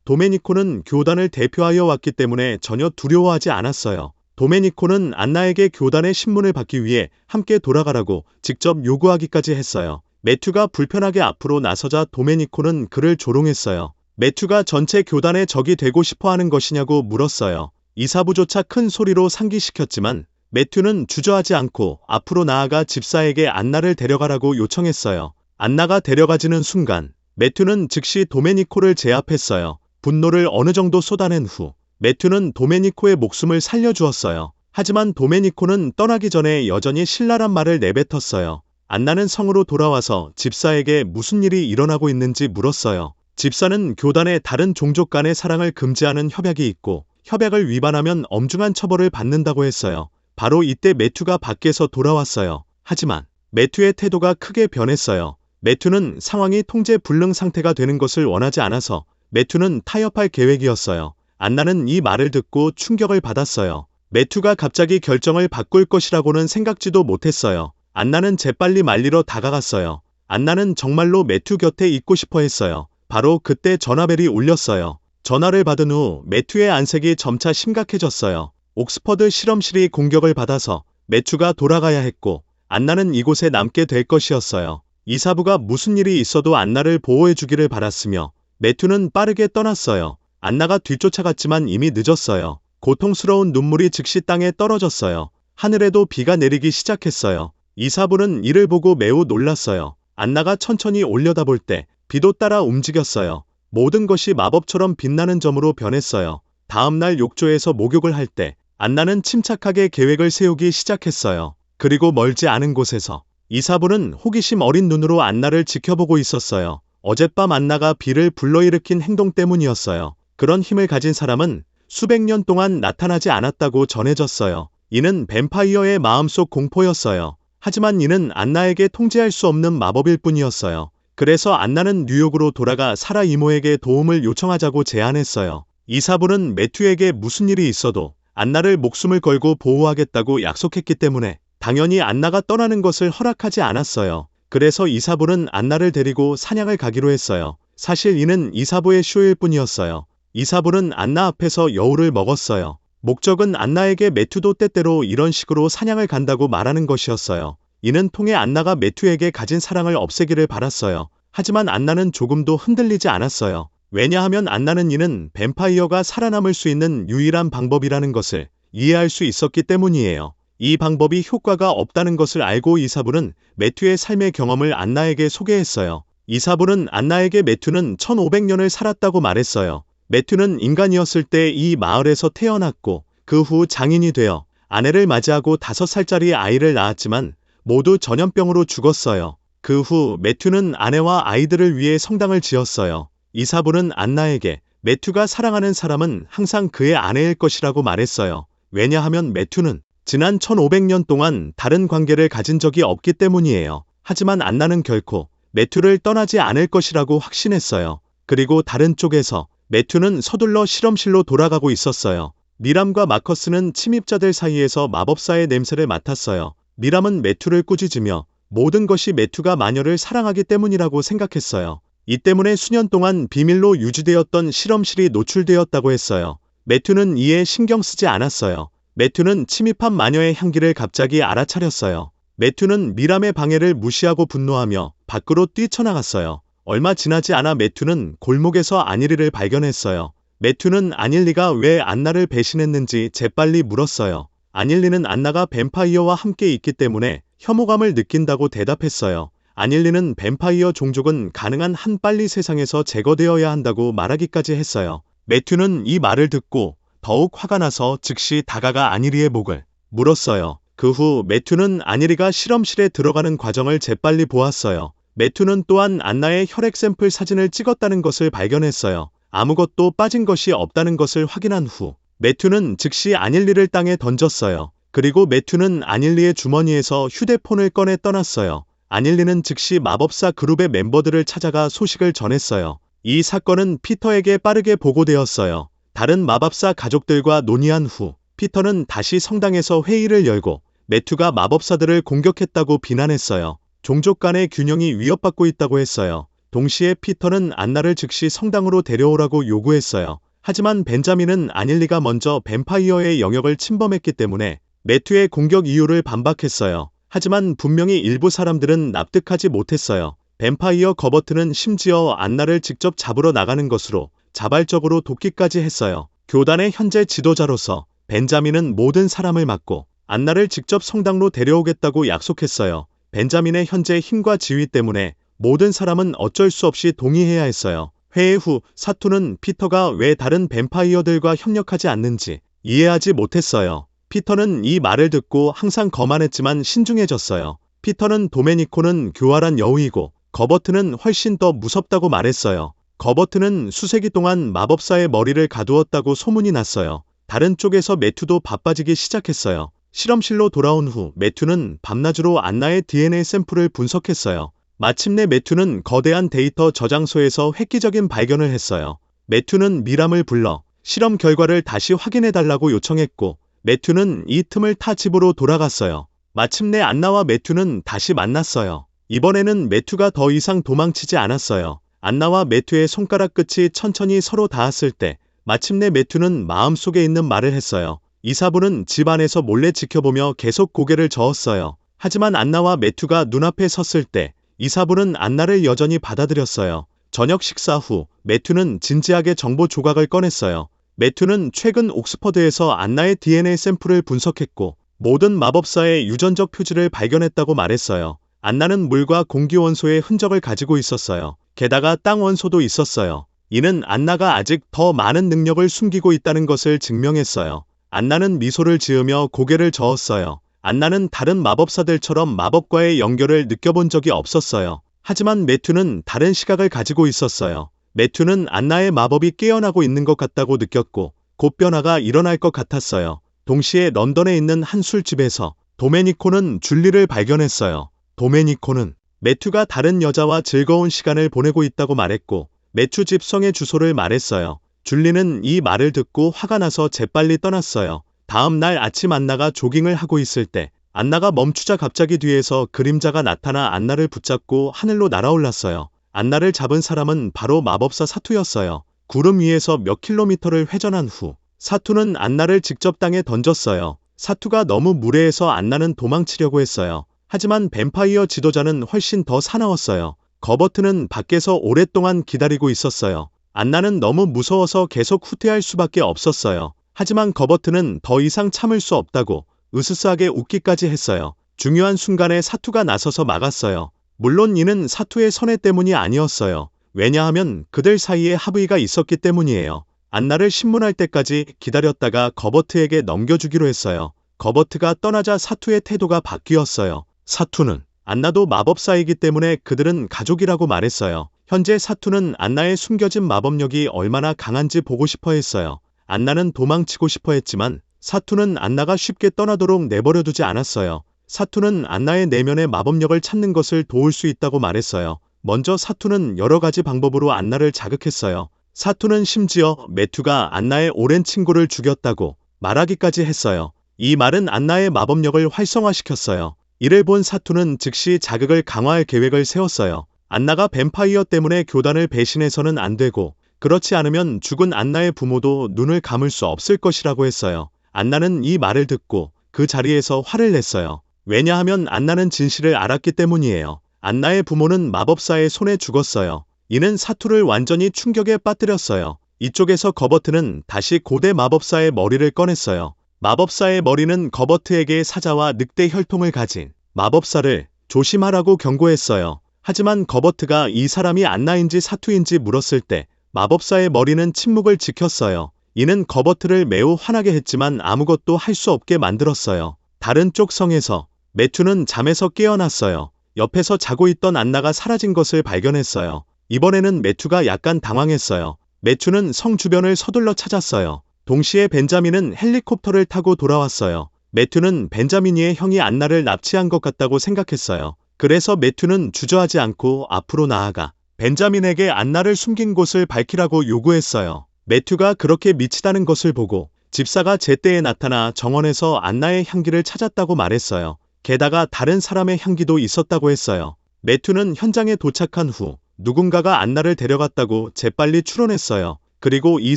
도메니코는 교단을 대표하여 왔기 때문에 전혀 두려워하지 않았어요. 도메니코는 안나에게 교단의 신문을 받기 위해 함께 돌아가라고 직접 요구하기까지 했어요. 매튜가 불편하게 앞으로 나서자 도메니코는 그를 조롱했어요. 매튜가 전체 교단의 적이 되고 싶어하는 것이냐고 물었어요. 이사부조차 큰 소리로 상기시켰지만 매튜는 주저하지 않고 앞으로 나아가 집사에게 안나를 데려가라고 요청했어요. 안나가 데려가지는 순간 매튜는 즉시 도메니코를 제압했어요. 분노를 어느 정도 쏟아낸 후 매튜는 도메니코의 목숨을 살려주었어요. 하지만 도메니코는 떠나기 전에 여전히 신랄한 말을 내뱉었어요. 안나는 성으로 돌아와서 집사에게 무슨 일이 일어나고 있는지 물었어요. 집사는 교단의 다른 종족 간의 사랑을 금지하는 협약이 있고 협약을 위반하면 엄중한 처벌을 받는다고 했어요. 바로 이때 매튜가 밖에서 돌아왔어요. 하지만 매튜의 태도가 크게 변했어요. 매튜는 상황이 통제 불능 상태가 되는 것을 원하지 않아서 매튜는 타협할 계획이었어요. 안나는 이 말을 듣고 충격을 받았어요. 매튜가 갑자기 결정을 바꿀 것이라고는 생각지도 못했어요. 안나는 재빨리 말리러 다가갔어요. 안나는 정말로 매튜 곁에 있고 싶어 했어요. 바로 그때 전화벨이 울렸어요. 전화를 받은 후 매튜의 안색이 점차 심각해졌어요. 옥스퍼드 실험실이 공격을 받아서 매튜가 돌아가야 했고 안나는 이곳에 남게 될 것이었어요. 이사부가 무슨 일이 있어도 안나를 보호해주기를 바랐으며 매튜는 빠르게 떠났어요. 안나가 뒤쫓아갔지만 이미 늦었어요. 고통스러운 눈물이 즉시 땅에 떨어졌어요. 하늘에도 비가 내리기 시작했어요. 이사부는 이를 보고 매우 놀랐어요. 안나가 천천히 올려다볼 때 비도 따라 움직였어요. 모든 것이 마법처럼 빛나는 점으로 변했어요. 다음날 욕조에서 목욕을 할 때 안나는 침착하게 계획을 세우기 시작했어요. 그리고 멀지 않은 곳에서 이사부는 호기심 어린 눈으로 안나를 지켜보고 있었어요. 어젯밤 안나가 비를 불러일으킨 행동 때문이었어요. 그런 힘을 가진 사람은 수백 년 동안 나타나지 않았다고 전해졌어요. 이는 뱀파이어의 마음속 공포였어요. 하지만 이는 안나에게 통제할 수 없는 마법일 뿐이었어요. 그래서 안나는 뉴욕으로 돌아가 사라 이모에게 도움을 요청하자고 제안했어요. 이사부는 매튜에게 무슨 일이 있어도 안나를 목숨을 걸고 보호하겠다고 약속했기 때문에 당연히 안나가 떠나는 것을 허락하지 않았어요. 그래서 이사부는 안나를 데리고 사냥을 가기로 했어요. 사실 이는 이사부의 쇼일 뿐이었어요. 이사부는 안나 앞에서 여우를 먹었어요. 목적은 안나에게 매튜도 때때로 이런 식으로 사냥을 간다고 말하는 것이었어요. 이는 통해 안나가 매튜에게 가진 사랑을 없애기를 바랐어요. 하지만 안나는 조금도 흔들리지 않았어요. 왜냐하면 안나는 이는 뱀파이어가 살아남을 수 있는 유일한 방법이라는 것을 이해할 수 있었기 때문이에요. 이 방법이 효과가 없다는 것을 알고 이사부는 매튜의 삶의 경험을 안나에게 소개했어요. 이사부는 안나에게 매튜는 1500년을 살았다고 말했어요. 매튜는 인간이었을 때 이 마을에서 태어났고 그 후 장인이 되어 아내를 맞이하고 5살짜리 아이를 낳았지만 모두 전염병으로 죽었어요. 그 후 매튜는 아내와 아이들을 위해 성당을 지었어요. 이사부는 안나에게 매튜가 사랑하는 사람은 항상 그의 아내일 것이라고 말했어요. 왜냐하면 매튜는 지난 1500년 동안 다른 관계를 가진 적이 없기 때문이에요. 하지만 안나는 결코 매튜를 떠나지 않을 것이라고 확신했어요. 그리고 다른 쪽에서 매튜는 서둘러 실험실로 돌아가고 있었어요. 미람과 마커스는 침입자들 사이에서 마법사의 냄새를 맡았어요. 미람은 매튜를 꾸짖으며 모든 것이 매튜가 마녀를 사랑하기 때문이라고 생각했어요. 이 때문에 수년 동안 비밀로 유지되었던 실험실이 노출되었다고 했어요. 매튜는 이에 신경 쓰지 않았어요. 매튜는 침입한 마녀의 향기를 갑자기 알아차렸어요. 매튜는 미람의 방해를 무시하고 분노하며 밖으로 뛰쳐나갔어요. 얼마 지나지 않아 매튜는 골목에서 아닐리를 발견했어요. 매튜는 아닐리가 왜 안나를 배신했는지 재빨리 물었어요. 아닐리는 안나가 뱀파이어와 함께 있기 때문에 혐오감을 느낀다고 대답했어요. 아닐리는 뱀파이어 종족은 가능한 한 빨리 세상에서 제거되어야 한다고 말하기까지 했어요. 매튜는 이 말을 듣고 더욱 화가 나서 즉시 다가가 아닐리의 목을 물었어요. 그 후 매튜는 아닐리가 실험실에 들어가는 과정을 재빨리 보았어요. 매튜는 또한 안나의 혈액 샘플 사진을 찍었다는 것을 발견했어요. 아무것도 빠진 것이 없다는 것을 확인한 후 매튜는 즉시 아닐리를 땅에 던졌어요. 그리고 매튜는 아닐리의 주머니에서 휴대폰을 꺼내 떠났어요. 아닐리는 즉시 마법사 그룹의 멤버들을 찾아가 소식을 전했어요. 이 사건은 피터에게 빠르게 보고되었어요. 다른 마법사 가족들과 논의한 후 피터는 다시 성당에서 회의를 열고 매튜가 마법사들을 공격했다고 비난했어요. 종족 간의 균형이 위협받고 있다고 했어요. 동시에 피터는 안나를 즉시 성당으로 데려오라고 요구했어요. 하지만 벤자민은 아닐리가 먼저 뱀파이어의 영역을 침범했기 때문에 매튜의 공격 이유를 반박했어요. 하지만 분명히 일부 사람들은 납득하지 못했어요. 뱀파이어 거버트는 심지어 안나를 직접 잡으러 나가는 것으로 자발적으로 돕기까지 했어요. 교단의 현재 지도자로서 벤자민은 모든 사람을 막고 안나를 직접 성당로 데려오겠다고 약속했어요. 벤자민의 현재 힘과 지위 때문에 모든 사람은 어쩔 수 없이 동의해야 했어요. 회의 후 사투는 피터가 왜 다른 뱀파이어들과 협력하지 않는지 이해하지 못했어요. 피터는 이 말을 듣고 항상 거만했지만 신중해졌어요. 피터는 도메니코는 교활한 여우이고 거버트는 훨씬 더 무섭다고 말했어요. 거버트는 수세기 동안 마법사의 머리를 가두었다고 소문이 났어요. 다른 쪽에서 매튜도 바빠지기 시작했어요. 실험실로 돌아온 후 매튜는 밤낮으로 안나의 DNA 샘플을 분석했어요. 마침내 매튜는 거대한 데이터 저장소에서 획기적인 발견을 했어요. 매튜는 미람을 불러 실험 결과를 다시 확인해달라고 요청했고 매튜는 이 틈을 타 집으로 돌아갔어요. 마침내 안나와 매튜는 다시 만났어요. 이번에는 매튜가 더 이상 도망치지 않았어요. 안나와 매튜의 손가락 끝이 천천히 서로 닿았을 때 마침내 매튜는 마음속에 있는 말을 했어요. 이사부는 집 안에서 몰래 지켜보며 계속 고개를 저었어요. 하지만 안나와 매튜가 눈앞에 섰을 때 이사부는 안나를 여전히 받아들였어요. 저녁 식사 후 매튜는 진지하게 정보 조각을 꺼냈어요. 매튜는 최근 옥스퍼드에서 안나의 DNA 샘플을 분석했고 모든 마법사의 유전적 표지를 발견했다고 말했어요. 안나는 물과 공기 원소의 흔적을 가지고 있었어요. 게다가 땅 원소도 있었어요. 이는 안나가 아직 더 많은 능력을 숨기고 있다는 것을 증명했어요. 안나는 미소를 지으며 고개를 저었어요. 안나는 다른 마법사들처럼 마법과의 연결을 느껴본 적이 없었어요. 하지만 매튜는 다른 시각을 가지고 있었어요. 매튜는 안나의 마법이 깨어나고 있는 것 같다고 느꼈고 곧 변화가 일어날 것 같았어요. 동시에 런던에 있는 한 술집에서 도메니코는 줄리를 발견했어요. 도메니코는 매튜가 다른 여자와 즐거운 시간을 보내고 있다고 말했고 매튜 집 성의 주소를 말했어요. 줄리는 이 말을 듣고 화가 나서 재빨리 떠났어요. 다음 날 아침 안나가 조깅을 하고 있을 때 안나가 멈추자 갑자기 뒤에서 그림자가 나타나 안나를 붙잡고 하늘로 날아올랐어요. 안나를 잡은 사람은 바로 마법사 사투였어요. 구름 위에서 몇 킬로미터를 회전한 후 사투는 안나를 직접 땅에 던졌어요. 사투가 너무 무례해서 안나는 도망치려고 했어요. 하지만 뱀파이어 지도자는 훨씬 더 사나웠어요. 거버트는 밖에서 오랫동안 기다리고 있었어요. 안나는 너무 무서워서 계속 후퇴할 수밖에 없었어요. 하지만 거버트는 더 이상 참을 수 없다고 으스스하게 웃기까지 했어요. 중요한 순간에 사투가 나서서 막았어요. 물론 이는 사투의 선회 때문이 아니었어요. 왜냐하면 그들 사이에 합의가 있었기 때문이에요. 안나를 신문할 때까지 기다렸다가 거버트에게 넘겨주기로 했어요. 거버트가 떠나자 사투의 태도가 바뀌었어요. 사투는 안나도 마법사이기 때문에 그들은 가족이라고 말했어요. 현재 사투는 안나의 숨겨진 마법력이 얼마나 강한지 보고 싶어 했어요. 안나는 도망치고 싶어 했지만 사투는 안나가 쉽게 떠나도록 내버려두지 않았어요. 사투는 안나의 내면의 마법력을 찾는 것을 도울 수 있다고 말했어요. 먼저 사투는 여러 가지 방법으로 안나를 자극했어요. 사투는 심지어 매튜가 안나의 오랜 친구를 죽였다고 말하기까지 했어요. 이 말은 안나의 마법력을 활성화시켰어요. 이를 본 사투는 즉시 자극을 강화할 계획을 세웠어요. 안나가 뱀파이어 때문에 교단을 배신해서는 안 되고 그렇지 않으면 죽은 안나의 부모도 눈을 감을 수 없을 것이라고 했어요. 안나는 이 말을 듣고 그 자리에서 화를 냈어요. 왜냐하면 안나는 진실을 알았기 때문이에요. 안나의 부모는 마법사의 손에 죽었어요. 이는 사투를 완전히 충격에 빠뜨렸어요. 이쪽에서 거버트는 다시 고대 마법사의 머리를 꺼냈어요. 마법사의 머리는 거버트에게 사자와 늑대 혈통을 가진 마법사를 조심하라고 경고했어요. 하지만 거버트가 이 사람이 안나인지 사투인지 물었을 때 마법사의 머리는 침묵을 지켰어요. 이는 거버트를 매우 화나게 했지만 아무것도 할 수 없게 만들었어요. 다른 쪽 성에서 매튜는 잠에서 깨어났어요. 옆에서 자고 있던 안나가 사라진 것을 발견했어요. 이번에는 매튜가 약간 당황했어요. 매튜는 성 주변을 서둘러 찾았어요. 동시에 벤자민은 헬리콥터를 타고 돌아왔어요. 매튜는 벤자민이의 형이 안나를 납치한 것 같다고 생각했어요. 그래서 매튜는 주저하지 않고 앞으로 나아가 벤자민에게 안나를 숨긴 곳을 밝히라고 요구했어요. 매튜가 그렇게 미치다는 것을 보고 집사가 제때에 나타나 정원에서 안나의 향기를 찾았다고 말했어요. 게다가 다른 사람의 향기도 있었다고 했어요. 매튜는 현장에 도착한 후 누군가가 안나를 데려갔다고 재빨리 추론했어요. 그리고 이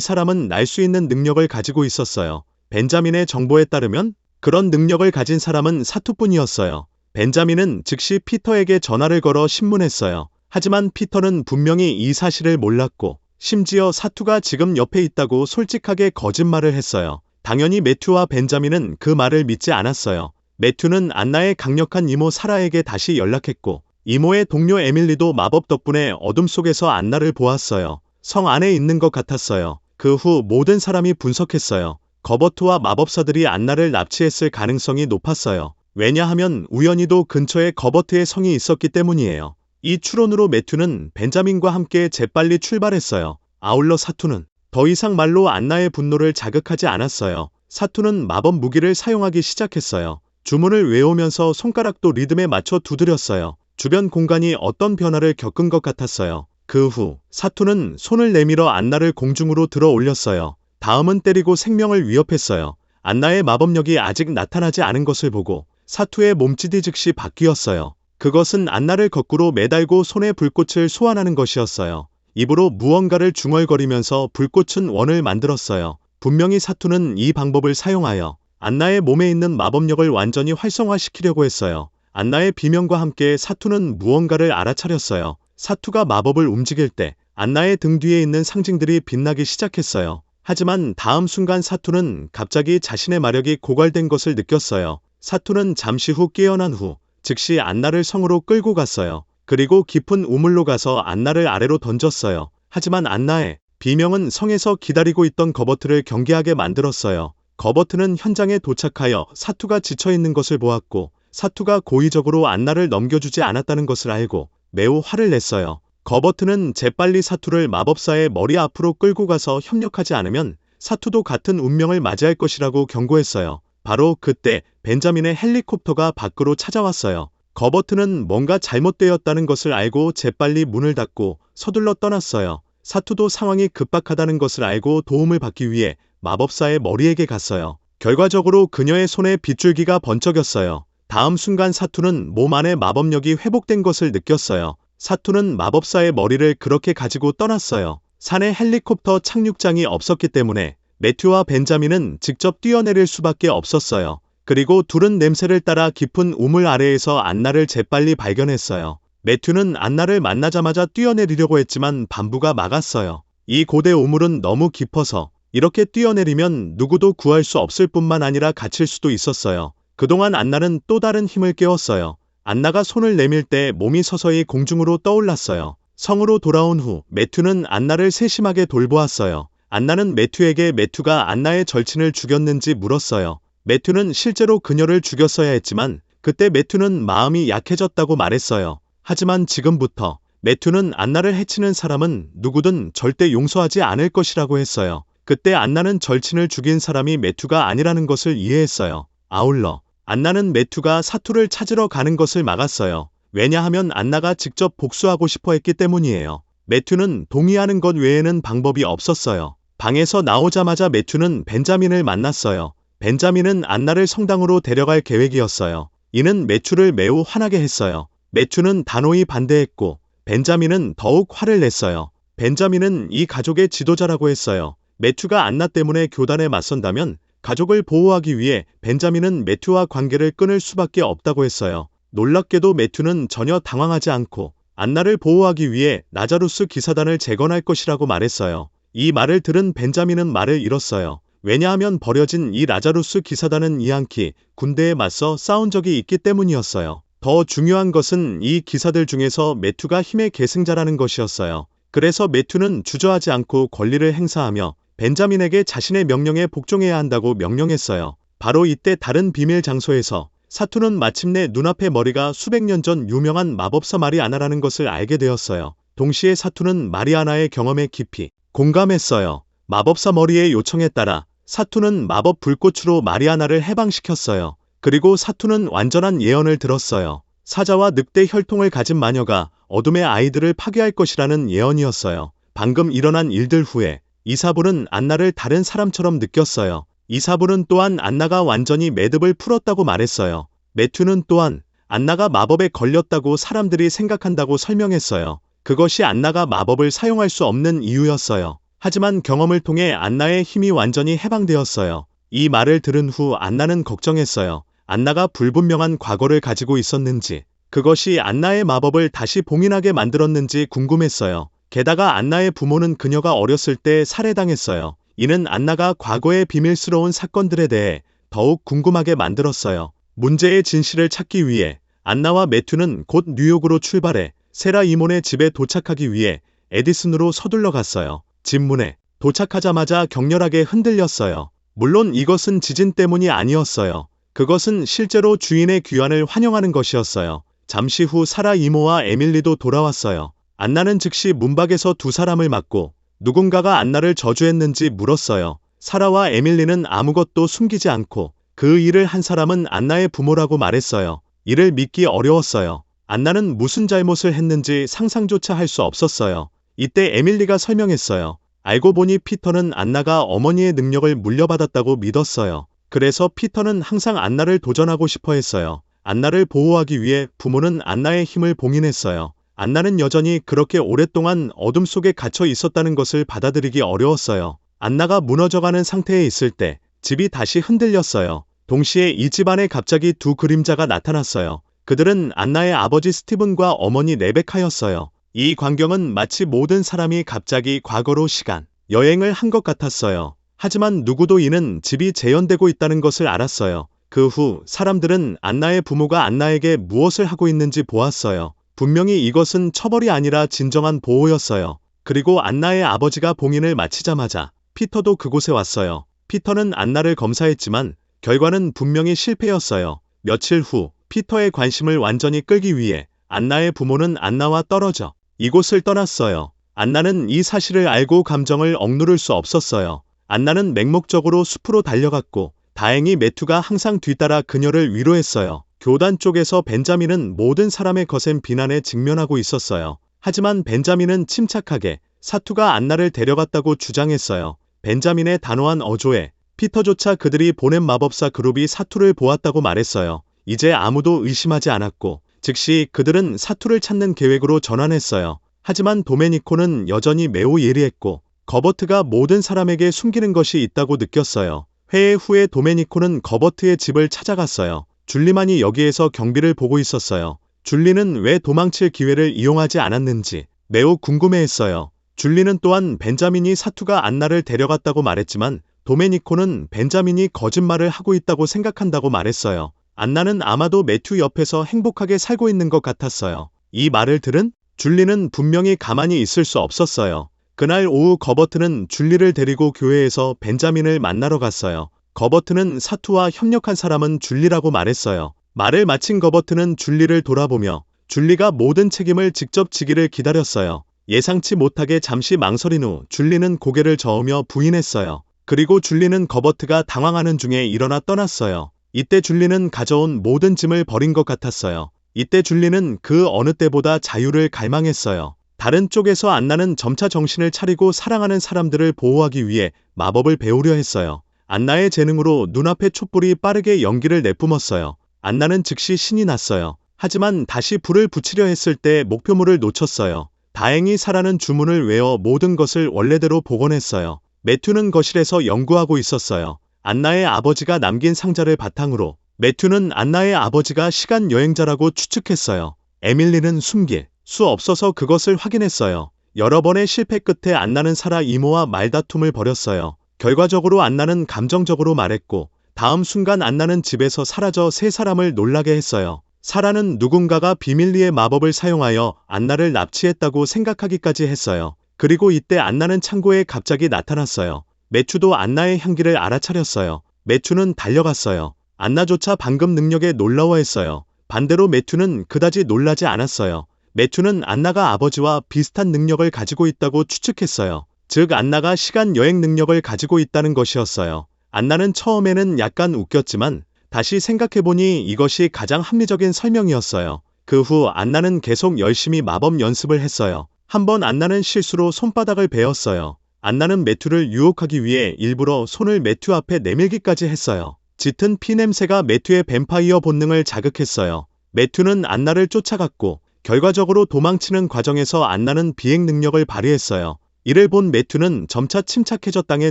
사람은 날 수 있는 능력을 가지고 있었어요. 벤자민의 정보에 따르면 그런 능력을 가진 사람은 사투뿐이었어요. 벤자민은 즉시 피터에게 전화를 걸어 신문했어요. 하지만 피터는 분명히 이 사실을 몰랐고 심지어 사투가 지금 옆에 있다고 솔직하게 거짓말을 했어요. 당연히 매튜와 벤자민은 그 말을 믿지 않았어요. 매튜는 안나의 강력한 이모 사라에게 다시 연락했고 이모의 동료 에밀리도 마법 덕분에 어둠 속에서 안나를 보았어요. 성 안에 있는 것 같았어요. 그 후 모든 사람이 분석했어요. 거버트와 마법사들이 안나를 납치했을 가능성이 높았어요. 왜냐하면 우연히도 근처에 거버트의 성이 있었기 때문이에요. 이 추론으로 매튜는 벤자민과 함께 재빨리 출발했어요. 아울러 사투는 더 이상 말로 안나의 분노를 자극하지 않았어요. 사투는 마법 무기를 사용하기 시작했어요. 주문을 외우면서 손가락도 리듬에 맞춰 두드렸어요. 주변 공간이 어떤 변화를 겪은 것 같았어요. 그 후 사투는 손을 내밀어 안나를 공중으로 들어 올렸어요. 다음은 때리고 생명을 위협했어요. 안나의 마법력이 아직 나타나지 않은 것을 보고 사투의 몸짓이 즉시 바뀌었어요. 그것은 안나를 거꾸로 매달고 손에 불꽃을 소환하는 것이었어요. 입으로 무언가를 중얼거리면서 불꽃은 원을 만들었어요. 분명히 사투는 이 방법을 사용하여 안나의 몸에 있는 마법력을 완전히 활성화시키려고 했어요. 안나의 비명과 함께 사투는 무언가를 알아차렸어요. 사투가 마법을 움직일 때 안나의 등 뒤에 있는 상징들이 빛나기 시작했어요. 하지만 다음 순간 사투는 갑자기 자신의 마력이 고갈된 것을 느꼈어요. 사투는 잠시 후 깨어난 후 즉시 안나를 성으로 끌고 갔어요. 그리고 깊은 우물로 가서 안나를 아래로 던졌어요. 하지만 안나의 비명은 성에서 기다리고 있던 거버트를 경계하게 만들었어요. 거버트는 현장에 도착하여 사투가 지쳐있는 것을 보았고 사투가 고의적으로 안나를 넘겨주지 않았다는 것을 알고 매우 화를 냈어요. 거버트는 재빨리 사투를 마법사의 머리 앞으로 끌고 가서 협력하지 않으면 사투도 같은 운명을 맞이할 것이라고 경고했어요. 바로 그때 벤자민의 헬리콥터가 밖으로 찾아왔어요. 거버트는 뭔가 잘못되었다는 것을 알고 재빨리 문을 닫고 서둘러 떠났어요. 사투도 상황이 급박하다는 것을 알고 도움을 받기 위해 마법사의 머리에게 갔어요. 결과적으로 그녀의 손에 빗줄기가 번쩍였어요. 다음 순간 사투는 몸 안에 마법력이 회복된 것을 느꼈어요. 사투는 마법사의 머리를 그렇게 가지고 떠났어요. 산에 헬리콥터 착륙장이 없었기 때문에 매튜와 벤자민은 직접 뛰어내릴 수밖에 없었어요. 그리고 둘은 냄새를 따라 깊은 우물 아래에서 안나를 재빨리 발견했어요. 매튜는 안나를 만나자마자 뛰어내리려고 했지만 반부가 막았어요. 이 고대 우물은 너무 깊어서 이렇게 뛰어내리면 누구도 구할 수 없을 뿐만 아니라 갇힐 수도 있었어요. 그동안 안나는 또 다른 힘을 깨웠어요. 안나가 손을 내밀 때 몸이 서서히 공중으로 떠올랐어요. 성으로 돌아온 후 매튜는 안나를 세심하게 돌보았어요. 안나는 매튜에게 매튜가 안나의 절친을 죽였는지 물었어요. 매튜는 실제로 그녀를 죽였어야 했지만 그때 매튜는 마음이 약해졌다고 말했어요. 하지만 지금부터 매튜는 안나를 해치는 사람은 누구든 절대 용서하지 않을 것이라고 했어요. 그때 안나는 절친을 죽인 사람이 매튜가 아니라는 것을 이해했어요. 아울러 안나는 매튜가 사투를 찾으러 가는 것을 막았어요. 왜냐하면 안나가 직접 복수하고 싶어 했기 때문이에요. 매튜는 동의하는 것 외에는 방법이 없었어요. 방에서 나오자마자 매튜는 벤자민을 만났어요. 벤자민은 안나를 성당으로 데려갈 계획이었어요. 이는 매튜를 매우 화나게 했어요. 매튜는 단호히 반대했고 벤자민은 더욱 화를 냈어요. 벤자민은 이 가족의 지도자라고 했어요. 매튜가 안나 때문에 교단에 맞선다면 가족을 보호하기 위해 벤자민은 매튜와 관계를 끊을 수밖에 없다고 했어요. 놀랍게도 매튜는 전혀 당황하지 않고 안나를 보호하기 위해 나자루스 기사단을 재건할 것이라고 말했어요. 이 말을 들은 벤자민은 말을 잃었어요. 왜냐하면 버려진 이 라자루스 기사단은 이안키 군대에 맞서 싸운 적이 있기 때문이었어요. 더 중요한 것은 이 기사들 중에서 매튜가 힘의 계승자라는 것이었어요. 그래서 매튜는 주저하지 않고 권리를 행사하며 벤자민에게 자신의 명령에 복종해야 한다고 명령했어요. 바로 이때 다른 비밀 장소에서 사투는 마침내 눈앞의 머리가 수백 년 전 유명한 마법사 마리아나라는 것을 알게 되었어요. 동시에 사투는 마리아나의 경험에 깊이 공감했어요. 마법사 머리의 요청에 따라 사투는 마법 불꽃으로 마리아나를 해방시켰어요. 그리고 사투는 완전한 예언을 들었어요. 사자와 늑대 혈통을 가진 마녀가 어둠의 아이들을 파괴할 것이라는 예언이었어요. 방금 일어난 일들 후에 이사불은 안나를 다른 사람처럼 느꼈어요. 이사불은 또한 안나가 완전히 매듭을 풀었다고 말했어요. 매튜는 또한 안나가 마법에 걸렸다고 사람들이 생각한다고 설명했어요. 그것이 안나가 마법을 사용할 수 없는 이유였어요. 하지만 경험을 통해 안나의 힘이 완전히 해방되었어요. 이 말을 들은 후 안나는 걱정했어요. 안나가 불분명한 과거를 가지고 있었는지, 그것이 안나의 마법을 다시 봉인하게 만들었는지 궁금했어요. 게다가 안나의 부모는 그녀가 어렸을 때 살해당했어요. 이는 안나가 과거의 비밀스러운 사건들에 대해 더욱 궁금하게 만들었어요. 문제의 진실을 찾기 위해 안나와 매튜는 곧 뉴욕으로 출발해 세라 이몬의 집에 도착하기 위해 에디슨으로 서둘러 갔어요. 집 문에 도착하자마자 격렬하게 흔들렸어요. 물론 이것은 지진 때문이 아니었어요. 그것은 실제로 주인의 귀환을 환영하는 것이었어요. 잠시 후 사라 이모와 에밀리도 돌아왔어요. 안나는 즉시 문밖에서 두 사람을 맞고 누군가가 안나를 저주했는지 물었어요. 사라와 에밀리는 아무것도 숨기지 않고 그 일을 한 사람은 안나의 부모라고 말했어요. 이를 믿기 어려웠어요. 안나는 무슨 잘못을 했는지 상상조차 할 수 없었어요. 이때 에밀리가 설명했어요. 알고 보니 피터는 안나가 어머니의 능력을 물려받았다고 믿었어요. 그래서 피터는 항상 안나를 도전하고 싶어 했어요. 안나를 보호하기 위해 부모는 안나의 힘을 봉인했어요. 안나는 여전히 그렇게 오랫동안 어둠 속에 갇혀 있었다는 것을 받아들이기 어려웠어요. 안나가 무너져가는 상태에 있을 때 집이 다시 흔들렸어요. 동시에 이 집안에 갑자기 두 그림자가 나타났어요. 그들은 안나의 아버지 스티븐과 어머니 레베카였어요. 이 광경은 마치 모든 사람이 갑자기 과거로 시간 여행을 한 것 같았어요. 하지만 누구도 이는 집이 재현되고 있다는 것을 알았어요. 그 후 사람들은 안나의 부모가 안나에게 무엇을 하고 있는지 보았어요. 분명히 이것은 처벌이 아니라 진정한 보호였어요. 그리고 안나의 아버지가 봉인을 마치자마자 피터도 그곳에 왔어요. 피터는 안나를 검사했지만 결과는 분명히 실패였어요. 며칠 후 피터의 관심을 완전히 끌기 위해 안나의 부모는 안나와 떨어져 이곳을 떠났어요. 안나는 이 사실을 알고 감정을 억누를 수 없었어요. 안나는 맹목적으로 숲으로 달려갔고 다행히 매튜가 항상 뒤따라 그녀를 위로했어요. 교단 쪽에서 벤자민은 모든 사람의 거센 비난에 직면하고 있었어요. 하지만 벤자민은 침착하게 사투가 안나를 데려갔다고 주장했어요. 벤자민의 단호한 어조에 피터조차 그들이 보낸 마법사 그룹이 사투를 보았다고 말했어요. 이제 아무도 의심하지 않았고 즉시 그들은 사투를 찾는 계획으로 전환했어요. 하지만 도메니코는 여전히 매우 예리했고 거버트가 모든 사람에게 숨기는 것이 있다고 느꼈어요. 회의 후에 도메니코는 거버트의 집을 찾아갔어요. 줄리만이 여기에서 경비를 보고 있었어요. 줄리는 왜 도망칠 기회를 이용하지 않았는지 매우 궁금해했어요. 줄리는 또한 벤자민이 사투가 안나를 데려갔다고 말했지만 도메니코는 벤자민이 거짓말을 하고 있다고 생각한다고 말했어요. 안나는 아마도 매튜 옆에서 행복하게 살고 있는 것 같았어요. 이 말을 들은 줄리는 분명히 가만히 있을 수 없었어요. 그날 오후 거버트는 줄리를 데리고 교회에서 벤자민을 만나러 갔어요. 거버트는 사투와 협력한 사람은 줄리라고 말했어요. 말을 마친 거버트는 줄리를 돌아보며 줄리가 모든 책임을 직접 지기를 기다렸어요. 예상치 못하게 잠시 망설인 후 줄리는 고개를 저으며 부인했어요. 그리고 줄리는 거버트가 당황하는 중에 일어나 떠났어요. 이때 줄리는 가져온 모든 짐을 버린 것 같았어요. 이때 줄리는 그 어느 때보다 자유를 갈망했어요. 다른 쪽에서 안나는 점차 정신을 차리고 사랑하는 사람들을 보호하기 위해 마법을 배우려 했어요. 안나의 재능으로 눈앞의 촛불이 빠르게 연기를 내뿜었어요. 안나는 즉시 신이 났어요. 하지만 다시 불을 붙이려 했을 때 목표물을 놓쳤어요. 다행히 사라는 주문을 외워 모든 것을 원래대로 복원했어요. 매튜는 거실에서 연구하고 있었어요. 안나의 아버지가 남긴 상자를 바탕으로 매튜는 안나의 아버지가 시간 여행자라고 추측했어요. 에밀리는 숨길 수 없어서 그것을 확인했어요. 여러 번의 실패 끝에 안나는 사라 이모와 말다툼을 벌였어요. 결과적으로 안나는 감정적으로 말했고 다음 순간 안나는 집에서 사라져 세 사람을 놀라게 했어요. 사라는 누군가가 비밀리에 마법을 사용하여 안나를 납치했다고 생각하기까지 했어요. 그리고 이때 안나는 창고에 갑자기 나타났어요. 매튜도 안나의 향기를 알아차렸어요. 매튜는 달려갔어요. 안나조차 방금 능력에 놀라워했어요. 반대로 매튜는 그다지 놀라지 않았어요. 매튜는 안나가 아버지와 비슷한 능력을 가지고 있다고 추측했어요. 즉 안나가 시간 여행 능력을 가지고 있다는 것이었어요. 안나는 처음에는 약간 웃겼지만 다시 생각해보니 이것이 가장 합리적인 설명이었어요. 그 후 안나는 계속 열심히 마법 연습을 했어요. 한번 안나는 실수로 손바닥을 베었어요. 안나는 매튜를 유혹하기 위해 일부러 손을 매튜 앞에 내밀기까지 했어요. 짙은 피 냄새가 매튜의 뱀파이어 본능을 자극했어요. 매튜는 안나를 쫓아갔고 결과적으로 도망치는 과정에서 안나는 비행 능력을 발휘했어요. 이를 본 매튜는 점차 침착해져 땅에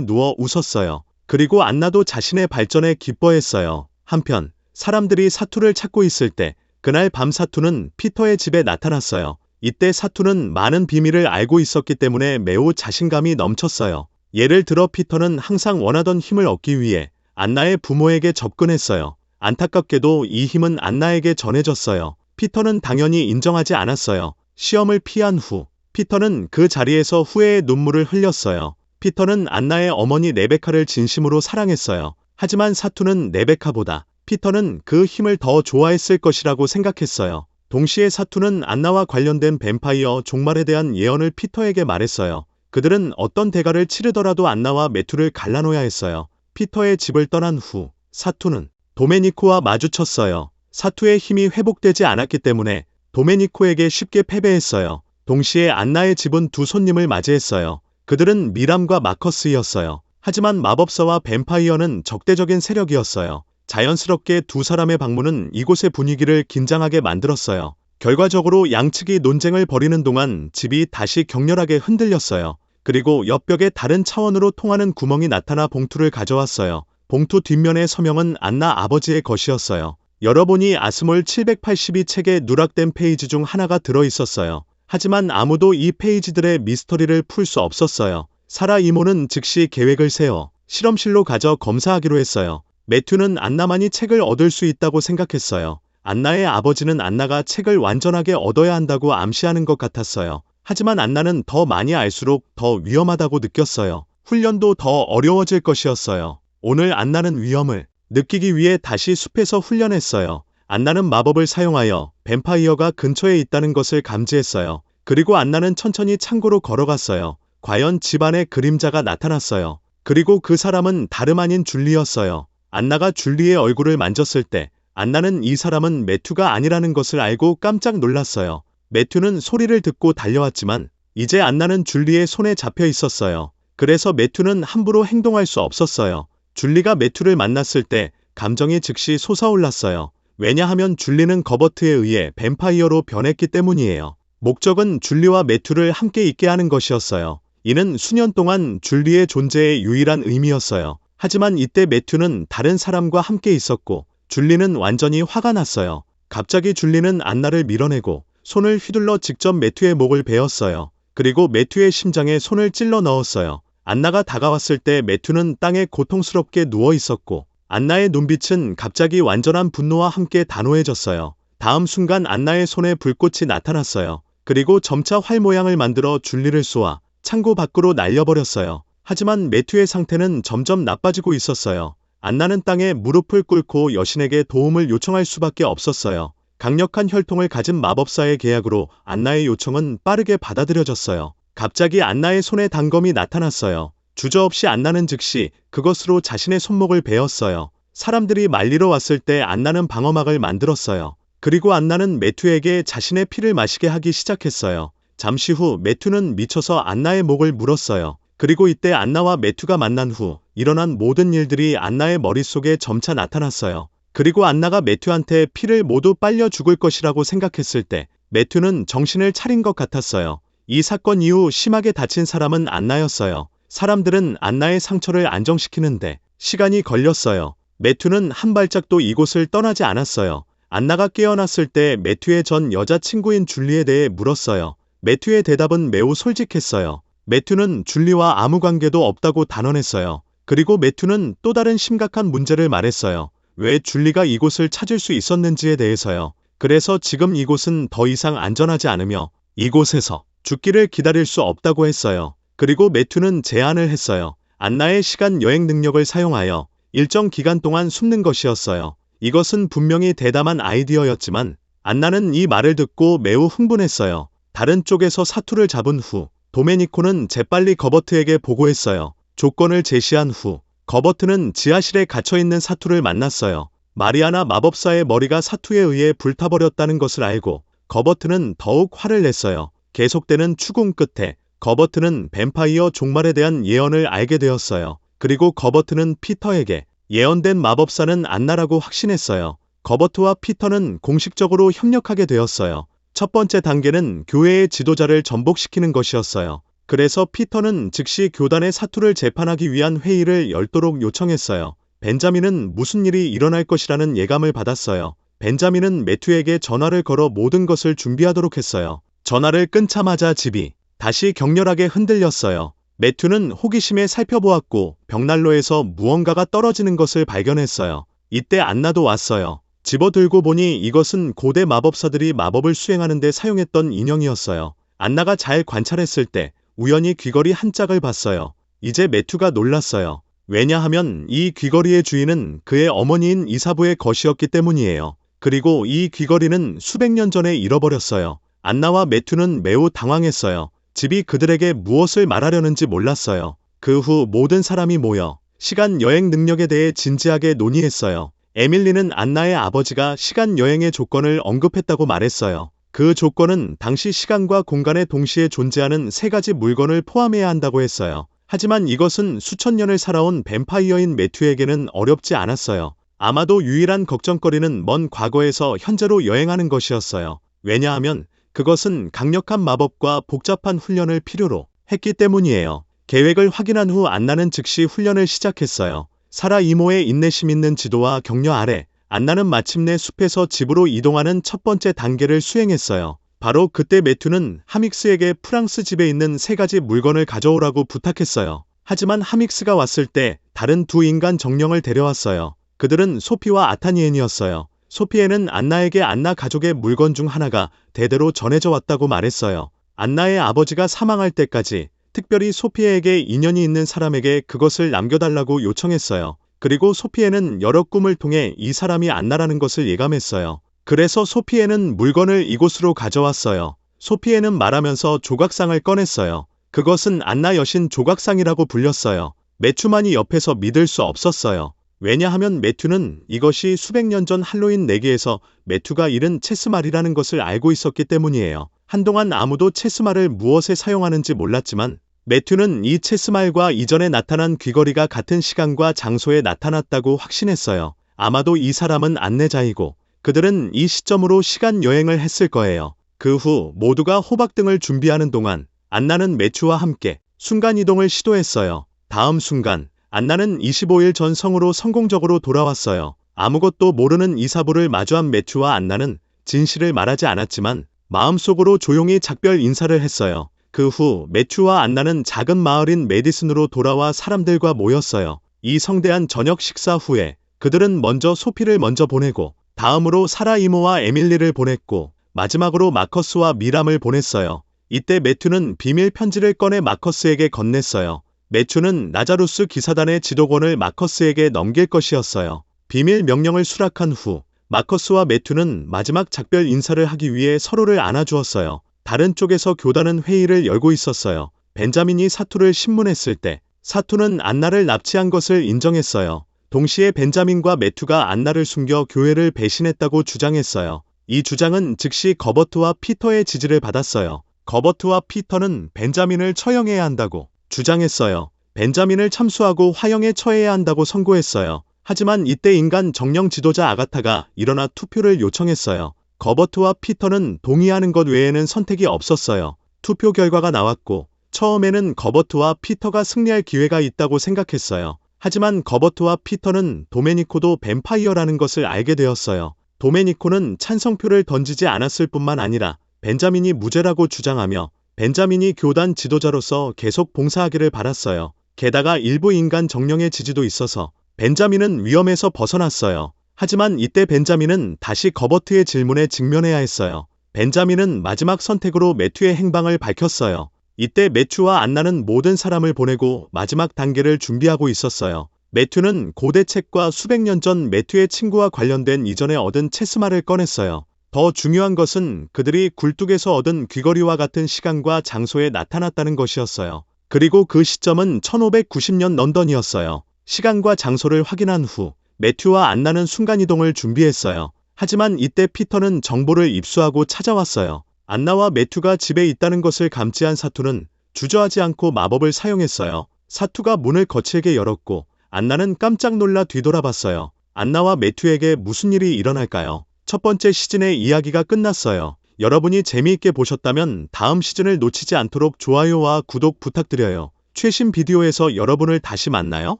누워 웃었어요. 그리고 안나도 자신의 발전에 기뻐했어요. 한편 사람들이 사투를 찾고 있을 때 그날 밤 사투는 피터의 집에 나타났어요. 이때 사투는 많은 비밀을 알고 있었기 때문에 매우 자신감이 넘쳤어요. 예를 들어 피터는 항상 원하던 힘을 얻기 위해 안나의 부모에게 접근했어요. 안타깝게도 이 힘은 안나에게 전해졌어요. 피터는 당연히 인정하지 않았어요. 시험을 피한 후 피터는 그 자리에서 후회의 눈물을 흘렸어요. 피터는 안나의 어머니 레베카를 진심으로 사랑했어요. 하지만 사투는 레베카보다 피터는 그 힘을 더 좋아했을 것이라고 생각했어요. 동시에 사투는 안나와 관련된 뱀파이어 종말에 대한 예언을 피터에게 말했어요. 그들은 어떤 대가를 치르더라도 안나와 매튜를 갈라놓아야 했어요. 피터의 집을 떠난 후 사투는 도메니코와 마주쳤어요. 사투의 힘이 회복되지 않았기 때문에 도메니코에게 쉽게 패배했어요. 동시에 안나의 집은 두 손님을 맞이했어요. 그들은 미람과 마커스였어요. 하지만 마법사와 뱀파이어는 적대적인 세력이었어요. 자연스럽게 두 사람의 방문은 이곳의 분위기를 긴장하게 만들었어요. 결과적으로 양측이 논쟁을 벌이는 동안 집이 다시 격렬하게 흔들렸어요. 그리고 옆벽에 다른 차원으로 통하는 구멍이 나타나 봉투를 가져왔어요. 봉투 뒷면의 서명은 안나 아버지의 것이었어요. 열어보니 아스몰 782책에 누락된 페이지 중 하나가 들어있었어요. 하지만 아무도 이 페이지들의 미스터리를 풀 수 없었어요. 사라 이모는 즉시 계획을 세워 실험실로 가져 검사하기로 했어요. 매튜는 안나만이 책을 얻을 수 있다고 생각했어요. 안나의 아버지는 안나가 책을 완전하게 얻어야 한다고 암시하는 것 같았어요. 하지만 안나는 더 많이 알수록 더 위험하다고 느꼈어요. 훈련도 더 어려워질 것이었어요. 오늘 안나는 위험을 느끼기 위해 다시 숲에서 훈련했어요. 안나는 마법을 사용하여 뱀파이어가 근처에 있다는 것을 감지했어요. 그리고 안나는 천천히 창고로 걸어갔어요. 과연 집안에 그림자가 나타났어요. 그리고 그 사람은 다름 아닌 줄리였어요. 안나가 줄리의 얼굴을 만졌을 때 안나는 이 사람은 매튜가 아니라는 것을 알고 깜짝 놀랐어요. 매튜는 소리를 듣고 달려왔지만 이제 안나는 줄리의 손에 잡혀 있었어요. 그래서 매튜는 함부로 행동할 수 없었어요. 줄리가 매튜를 만났을 때 감정이 즉시 솟아올랐어요. 왜냐하면 줄리는 거버트에 의해 뱀파이어로 변했기 때문이에요. 목적은 줄리와 매튜를 함께 있게 하는 것이었어요. 이는 수년 동안 줄리의 존재의 유일한 의미였어요. 하지만 이때 매튜는 다른 사람과 함께 있었고 줄리는 완전히 화가 났어요. 갑자기 줄리는 안나를 밀어내고 손을 휘둘러 직접 매튜의 목을 베었어요. 그리고 매튜의 심장에 손을 찔러 넣었어요. 안나가 다가왔을 때 매튜는 땅에 고통스럽게 누워 있었고 안나의 눈빛은 갑자기 완전한 분노와 함께 단호해졌어요. 다음 순간 안나의 손에 불꽃이 나타났어요. 그리고 점차 활 모양을 만들어 줄리를 쏘아 창고 밖으로 날려버렸어요. 하지만 매튜의 상태는 점점 나빠지고 있었어요. 안나는 땅에 무릎을 꿇고 여신에게 도움을 요청할 수밖에 없었어요. 강력한 혈통을 가진 마법사의 계약으로 안나의 요청은 빠르게 받아들여졌어요. 갑자기 안나의 손에 단검이 나타났어요. 주저없이 안나는 즉시 그것으로 자신의 손목을 베었어요. 사람들이 말리러 왔을 때 안나는 방어막을 만들었어요. 그리고 안나는 매튜에게 자신의 피를 마시게 하기 시작했어요. 잠시 후 매튜는 미쳐서 안나의 목을 물었어요. 그리고 이때 안나와 매튜가 만난 후 일어난 모든 일들이 안나의 머릿속에 점차 나타났어요. 그리고 안나가 매튜한테 피를 모두 빨려 죽을 것이라고 생각했을 때 매튜는 정신을 차린 것 같았어요. 이 사건 이후 심하게 다친 사람은 안나였어요. 사람들은 안나의 상처를 안정시키는데 시간이 걸렸어요. 매튜는 한 발짝도 이곳을 떠나지 않았어요. 안나가 깨어났을 때 매튜의 전 여자친구인 줄리에 대해 물었어요. 매튜의 대답은 매우 솔직했어요. 매튜는 줄리와 아무 관계도 없다고 단언했어요. 그리고 매튜는 또 다른 심각한 문제를 말했어요. 왜 줄리가 이곳을 찾을 수 있었는지에 대해서요. 그래서 지금 이곳은 더 이상 안전하지 않으며 이곳에서 죽기를 기다릴 수 없다고 했어요. 그리고 매튜는 제안을 했어요. 안나의 시간 여행 능력을 사용하여 일정 기간 동안 숨는 것이었어요. 이것은 분명히 대담한 아이디어였지만 안나는 이 말을 듣고 매우 흥분했어요. 다른 쪽에서 사투를 잡은 후 도메니코는 재빨리 거버트에게 보고했어요. 조건을 제시한 후 거버트는 지하실에 갇혀있는 사투를 만났어요. 마리아나 마법사의 머리가 사투에 의해 불타버렸다는 것을 알고 거버트는 더욱 화를 냈어요. 계속되는 추궁 끝에 거버트는 뱀파이어 종말에 대한 예언을 알게 되었어요. 그리고 거버트는 피터에게 예언된 마법사는 안나라고 확신했어요. 거버트와 피터는 공식적으로 협력하게 되었어요. 첫 번째 단계는 교회의 지도자를 전복시키는 것이었어요. 그래서 피터는 즉시 교단의 사투를 재판하기 위한 회의를 열도록 요청했어요. 벤자민은 무슨 일이 일어날 것이라는 예감을 받았어요. 벤자민은 매튜에게 전화를 걸어 모든 것을 준비하도록 했어요. 전화를 끊자마자 집이 다시 격렬하게 흔들렸어요. 매튜는 호기심에 살펴보았고 벽난로에서 무언가가 떨어지는 것을 발견했어요. 이때 안나도 왔어요. 집어들고 보니 이것은 고대 마법사들이 마법을 수행하는 데 사용했던 인형이었어요. 안나가 잘 관찰했을 때 우연히 귀걸이 한 짝을 봤어요. 이제 매튜가 놀랐어요. 왜냐하면 이 귀걸이의 주인은 그의 어머니인 이사부의 것이었기 때문이에요. 그리고 이 귀걸이는 수백 년 전에 잃어버렸어요. 안나와 매튜는 매우 당황했어요. 집이 그들에게 무엇을 말하려는지 몰랐어요. 그 후 모든 사람이 모여 시간 여행 능력에 대해 진지하게 논의했어요. 에밀리는 안나의 아버지가 시간 여행의 조건을 언급했다고 말했어요. 그 조건은 당시 시간과 공간에 동시에 존재하는 세 가지 물건을 포함해야 한다고 했어요. 하지만 이것은 수천 년을 살아온 뱀파이어인 매튜에게는 어렵지 않았어요. 아마도 유일한 걱정거리는 먼 과거에서 현재로 여행하는 것이었어요. 왜냐하면 그것은 강력한 마법과 복잡한 훈련을 필요로 했기 때문이에요. 계획을 확인한 후 안나는 즉시 훈련을 시작했어요. 사라 이모의 인내심 있는 지도와 격려 아래 안나는 마침내 숲에서 집으로 이동하는 첫 번째 단계를 수행했어요. 바로 그때 매튜는 하믹스에게 프랑스 집에 있는 세 가지 물건을 가져오라고 부탁했어요. 하지만 하믹스가 왔을 때 다른 두 인간 정령을 데려왔어요. 그들은 소피와 아타니엔이었어요. 소피에는 안나에게 안나 가족의 물건 중 하나가 대대로 전해져 왔다고 말했어요. 안나의 아버지가 사망할 때까지 특별히 소피에게 인연이 있는 사람에게 그것을 남겨달라고 요청했어요. 그리고 소피에는 여러 꿈을 통해 이 사람이 안나라는 것을 예감했어요. 그래서 소피에는 물건을 이곳으로 가져왔어요. 소피에는 말하면서 조각상을 꺼냈어요. 그것은 안나 여신 조각상이라고 불렸어요. 매튜만이 옆에서 믿을 수 없었어요. 왜냐하면 매튜는 이것이 수백 년 전 할로윈 내기에서 매튜가 잃은 체스말이라는 것을 알고 있었기 때문이에요. 한동안 아무도 체스말을 무엇에 사용하는지 몰랐지만 매튜는 이 체스말과 이전에 나타난 귀걸이가 같은 시간과 장소에 나타났다고 확신했어요. 아마도 이 사람은 안내자이고 그들은 이 시점으로 시간 여행을 했을 거예요. 그 후 모두가 호박등을 준비하는 동안 안나는 매튜와 함께 순간이동을 시도했어요. 다음 순간 안나는 25일 전 성으로 성공적으로 돌아왔어요. 아무것도 모르는 이사부를 마주한 매튜와 안나는 진실을 말하지 않았지만 마음속으로 조용히 작별 인사를 했어요. 그 후 매튜와 안나는 작은 마을인 메디슨으로 돌아와 사람들과 모였어요. 이 성대한 저녁 식사 후에 그들은 먼저 소피를 먼저 보내고 다음으로 사라 이모와 에밀리를 보냈고 마지막으로 마커스와 미람을 보냈어요. 이때 매튜는 비밀 편지를 꺼내 마커스에게 건넸어요. 매튜는 나자루스 기사단의 지도권을 마커스에게 넘길 것이었어요. 비밀 명령을 수락한 후 마커스와 매튜는 마지막 작별 인사를 하기 위해 서로를 안아주었어요. 다른 쪽에서 교단은 회의를 열고 있었어요. 벤자민이 사투를 신문했을 때 사투는 안나를 납치한 것을 인정했어요. 동시에 벤자민과 매튜가 안나를 숨겨 교회를 배신했다고 주장했어요. 이 주장은 즉시 거버트와 피터의 지지를 받았어요. 거버트와 피터는 벤자민을 처형해야 한다고 주장했어요. 벤자민을 참수하고 화형에 처해야 한다고 선고했어요. 하지만 이때 인간 정령 지도자 아가타가 일어나 투표를 요청했어요. 거버트와 피터는 동의하는 것 외에는 선택이 없었어요. 투표 결과가 나왔고 처음에는 거버트와 피터가 승리할 기회가 있다고 생각했어요. 하지만 거버트와 피터는 도메니코도 뱀파이어라는 것을 알게 되었어요. 도메니코는 찬성표를 던지지 않았을 뿐만 아니라 벤자민이 무죄라고 주장하며 벤자민이 교단 지도자로서 계속 봉사하기를 바랐어요. 게다가 일부 인간 정령의 지지도 있어서 벤자민은 위험에서 벗어났어요. 하지만 이때 벤자민은 다시 거버트의 질문에 직면해야 했어요. 벤자민은 마지막 선택으로 매튜의 행방을 밝혔어요. 이때 매튜와 안나는 모든 사람을 보내고 마지막 단계를 준비하고 있었어요. 매튜는 고대 책과 수백 년 전 매튜의 친구와 관련된 이전에 얻은 체스말을 꺼냈어요. 더 중요한 것은 그들이 굴뚝에서 얻은 귀걸이와 같은 시간과 장소에 나타났다는 것이었어요. 그리고 그 시점은 1590년 런던이었어요. 시간과 장소를 확인한 후 매튜와 안나는 순간이동을 준비했어요. 하지만 이때 피터는 정보를 입수하고 찾아왔어요. 안나와 매튜가 집에 있다는 것을 감지한 사투는 주저하지 않고 마법을 사용했어요. 사투가 문을 거칠게 열었고 안나는 깜짝 놀라 뒤돌아봤어요. 안나와 매튜에게 무슨 일이 일어날까요? 첫 번째 시즌의 이야기가 끝났어요. 여러분이 재미있게 보셨다면 다음 시즌을 놓치지 않도록 좋아요와 구독 부탁드려요. 최신 비디오에서 여러분을 다시 만나요.